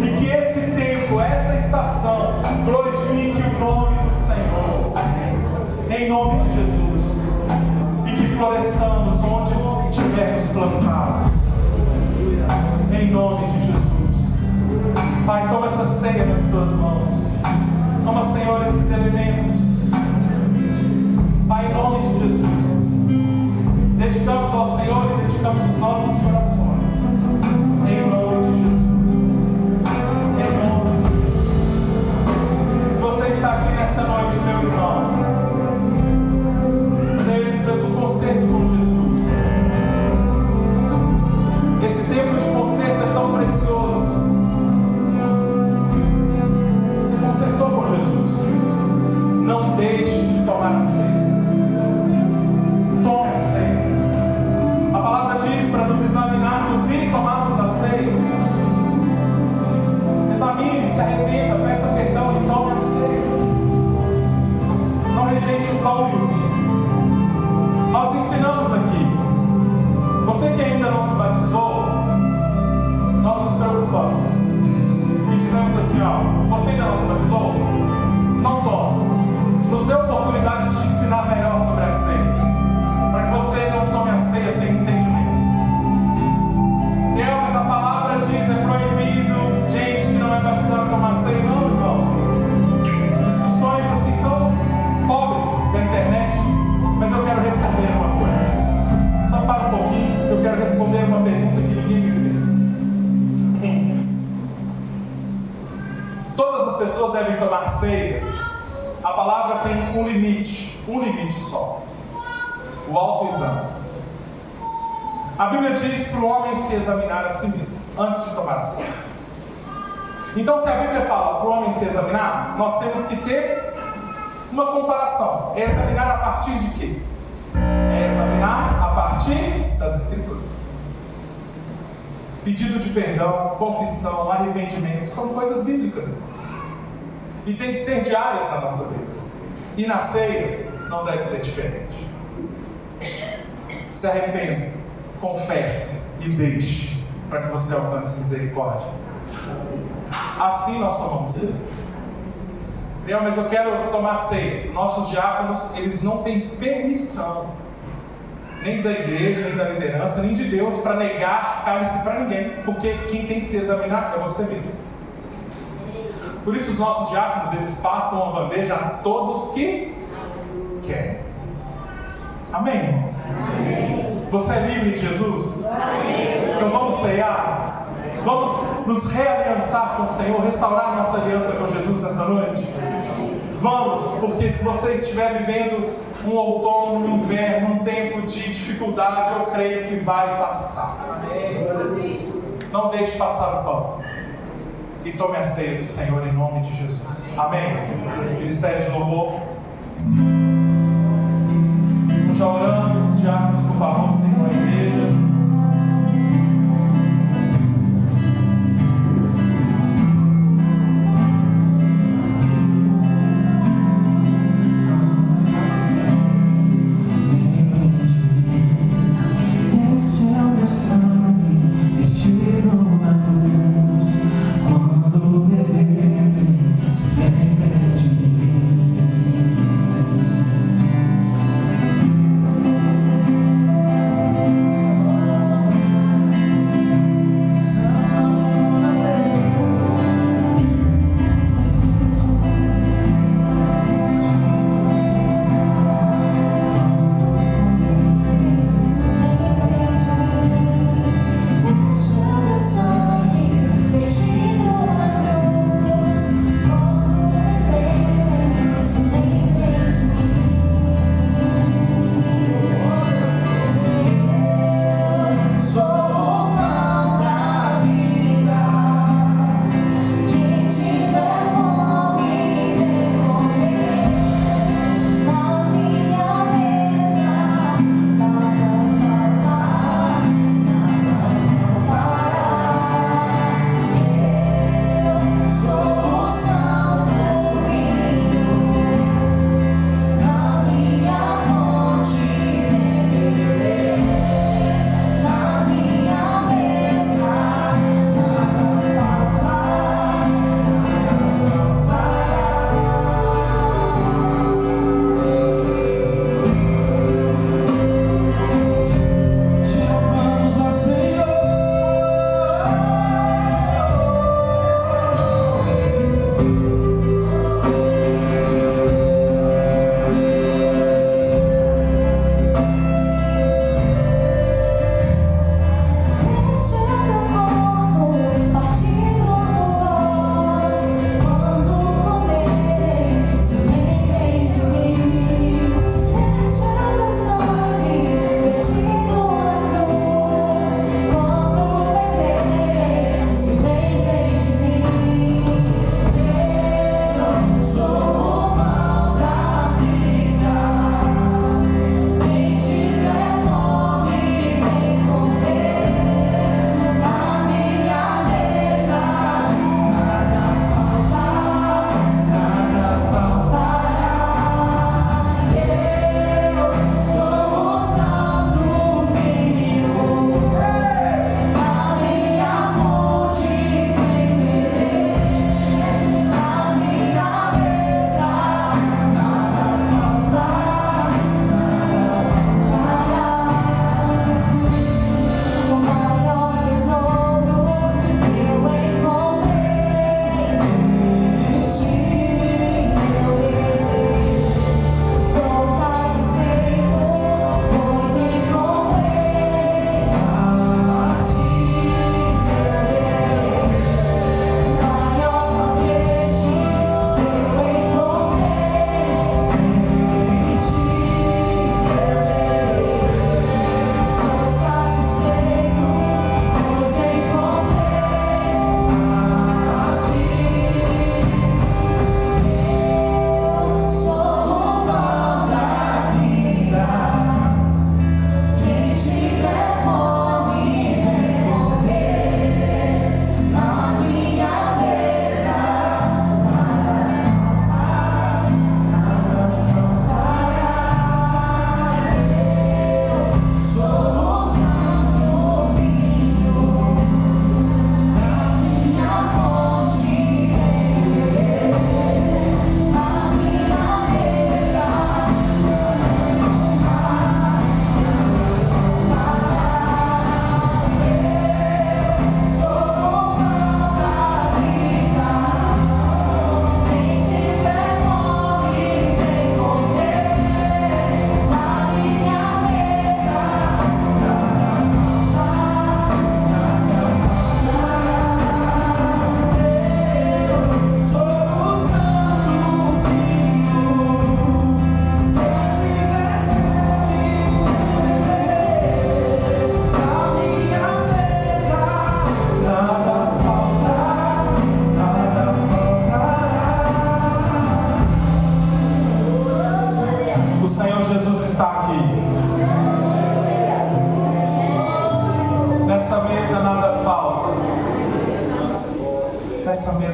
E que esse tempo, essa estação, glorifique o nome do Senhor. Em nome de Jesus. E que floresçamos onde estivermos plantados. Em nome de Jesus. Pai, toma essa ceia nas tuas mãos. Toma, Senhor, esses elementos. Pai, em nome de Jesus. Dedicamos ao Senhor e dedicamos os nossos corações. Em nome de Jesus. Em nome de Jesus. Se você está aqui nessa noite, meu irmão, você fez um concerto com Jesus. Esse tempo de concerto é tão precioso. Você concertou com Jesus. Não deixe de tomar a ceia. Tome a ceia. A palavra diz para nos examinarmos e tomarmos a ceia. Examine, se arrependa, peça perdão e tome a ceia. Não rejeite o pão e o vinho. Nós ensinamos aqui. Você que ainda não se batizou, nós nos preocupamos. E dizemos assim, ó, se você ainda não se batizou, não tome. Nos dê a oportunidade de te ensinar melhor sobre a ceia. Para que você não tome a ceia sem entendimento. Mas a palavra diz, é proibido gente que não é batizada tomar ceia. Não, irmão. Discussões assim tão pobres da internet. Mas eu quero responder uma coisa. Só para um pouquinho, eu quero responder uma pergunta que ninguém me fez. Todas as pessoas devem tomar ceia. A palavra tem um limite só. O autoexame. A Bíblia diz para o homem se examinar a si mesmo, antes de tomar a ceia. Então, se a Bíblia fala para o homem se examinar, nós temos que ter uma comparação. É examinar a partir de quê? É examinar a partir das Escrituras. Pedido de perdão, confissão, arrependimento, são coisas bíblicas, irmãos. E tem que ser diárias na nossa vida. E na ceia, não deve ser diferente. Se arrependa, confesse e deixe, para que você alcance misericórdia. Assim nós tomamos ceia. Mas eu quero tomar ceia. Nossos diáconos, eles não têm permissão, nem da igreja, nem da liderança, nem de Deus, para negar cálice para ninguém, porque quem tem que se examinar é você mesmo. Por isso os nossos diáconos, eles passam a bandeja a todos que querem. Amém, irmãos? Amém. Você é livre em Jesus? Amém. Então vamos ceiar? Vamos nos realiançar com o Senhor, restaurar nossa aliança com Jesus nessa noite? Vamos, porque se você estiver vivendo um outono, um inverno, um tempo de dificuldade, eu creio que vai passar. Amém. Não deixe passar o pão. E tome a ceia do Senhor em nome de Jesus. Amém. Ministério de louvor. Já oramos, os diáconos, por favor, sigam a igreja. Quando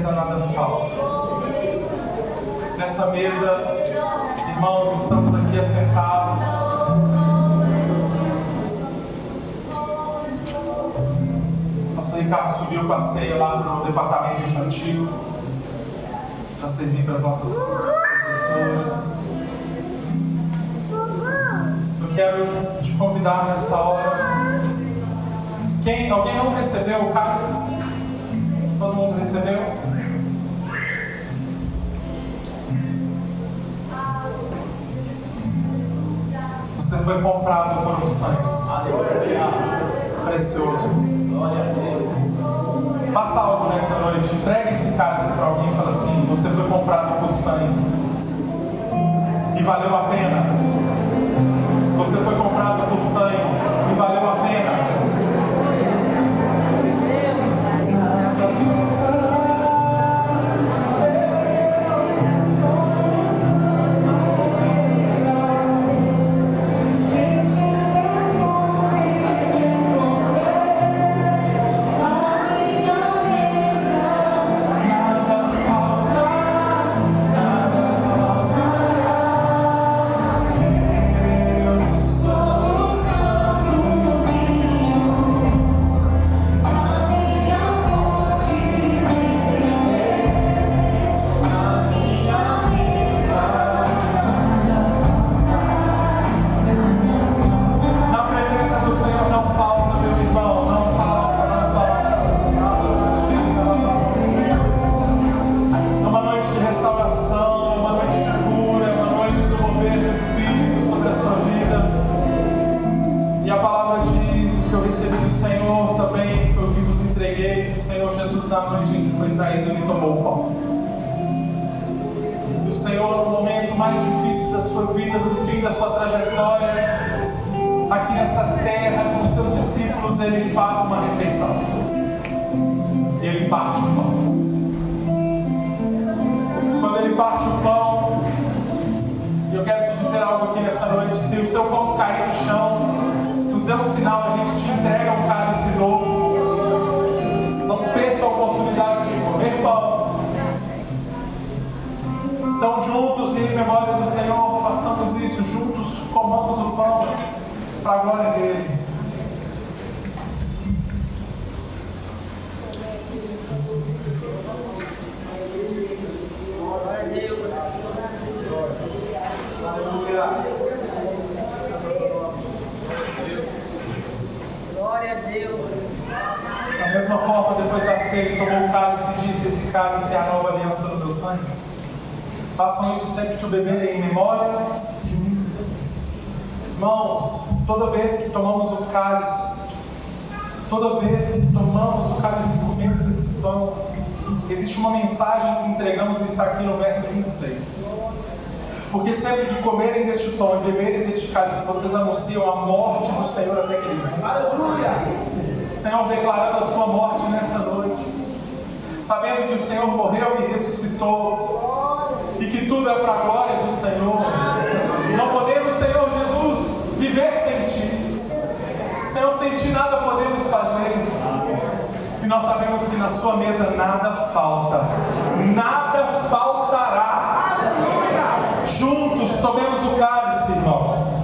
mesa nada falta. Nessa mesa, irmãos, estamos aqui assentados. O pastor Ricardo subiu com a ceia lá para o departamento infantil, para servir para as nossas professoras. Eu quero te convidar nessa hora. Alguém não recebeu o cálice? Todo mundo recebeu? Você foi comprado por um sangue precioso. Faça algo nessa noite. Entregue esse cálice para alguém e fala assim: você foi comprado por sangue e valeu a pena. Você foi comprado por sangue e valeu a pena. Se o seu pão cair no chão, nos dê um sinal, a gente te entrega um cálice novo. Não perca a oportunidade de comer pão. Então, juntos, em memória do Senhor, façamos isso. Juntos, comamos o pão para a glória dele. Glória a Deus. Da mesma forma, depois da ceia, ele tomou o cálice e disse: esse cálice é a nova aliança do meu sangue. Façam isso sempre que o beberem em memória de mim. Irmãos, toda vez que tomamos o cálice e comemos esse pão, existe uma mensagem que entregamos e está aqui no verso 26. Porque sempre que comerem deste pão e beberem deste cálice, vocês anunciam a morte do Senhor até que Ele venha. Aleluia! Senhor, declarando a sua morte nessa noite, sabendo que o Senhor morreu e ressuscitou, e que tudo é para a glória do Senhor. Não podemos, Senhor Jesus, viver sem Ti. Senhor, sem Ti nada podemos fazer. E nós sabemos que na sua mesa nada falta, nada faltará. Juntos tomemos o cálice, irmãos.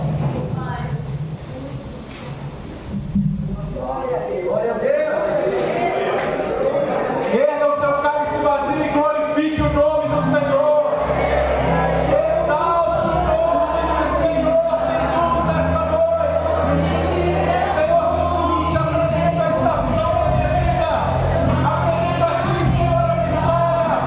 Glória a Deus. Erga o seu cálice vazio e glorifique o nome do Senhor. Exalte o nome do Senhor Jesus nessa noite. Senhor Jesus, te apresento a estação da minha vida. Apresento a Ti, Senhor, a minha história.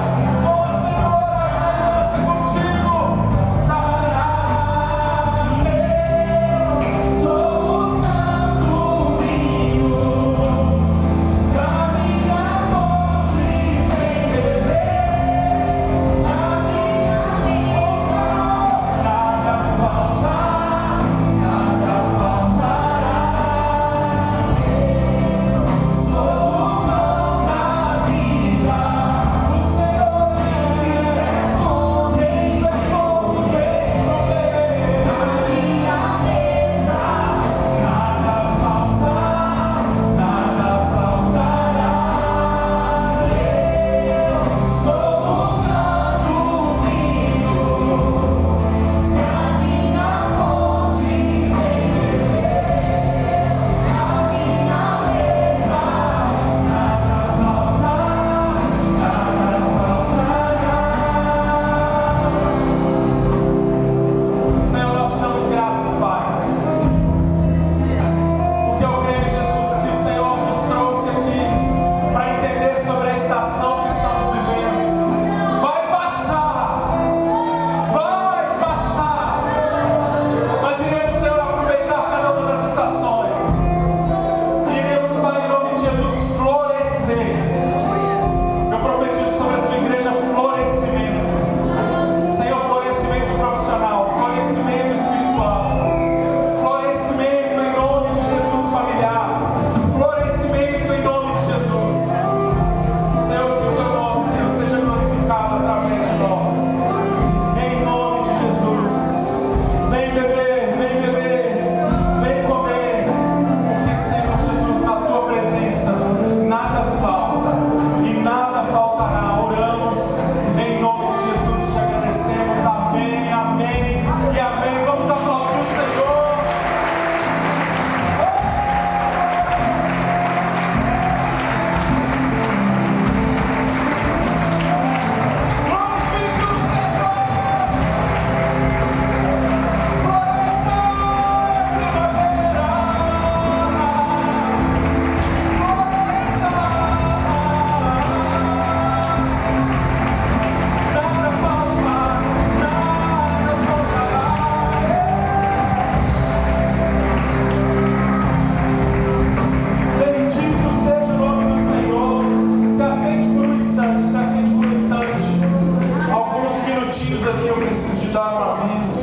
dar um aviso.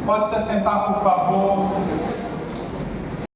Pode se assentar, por favor.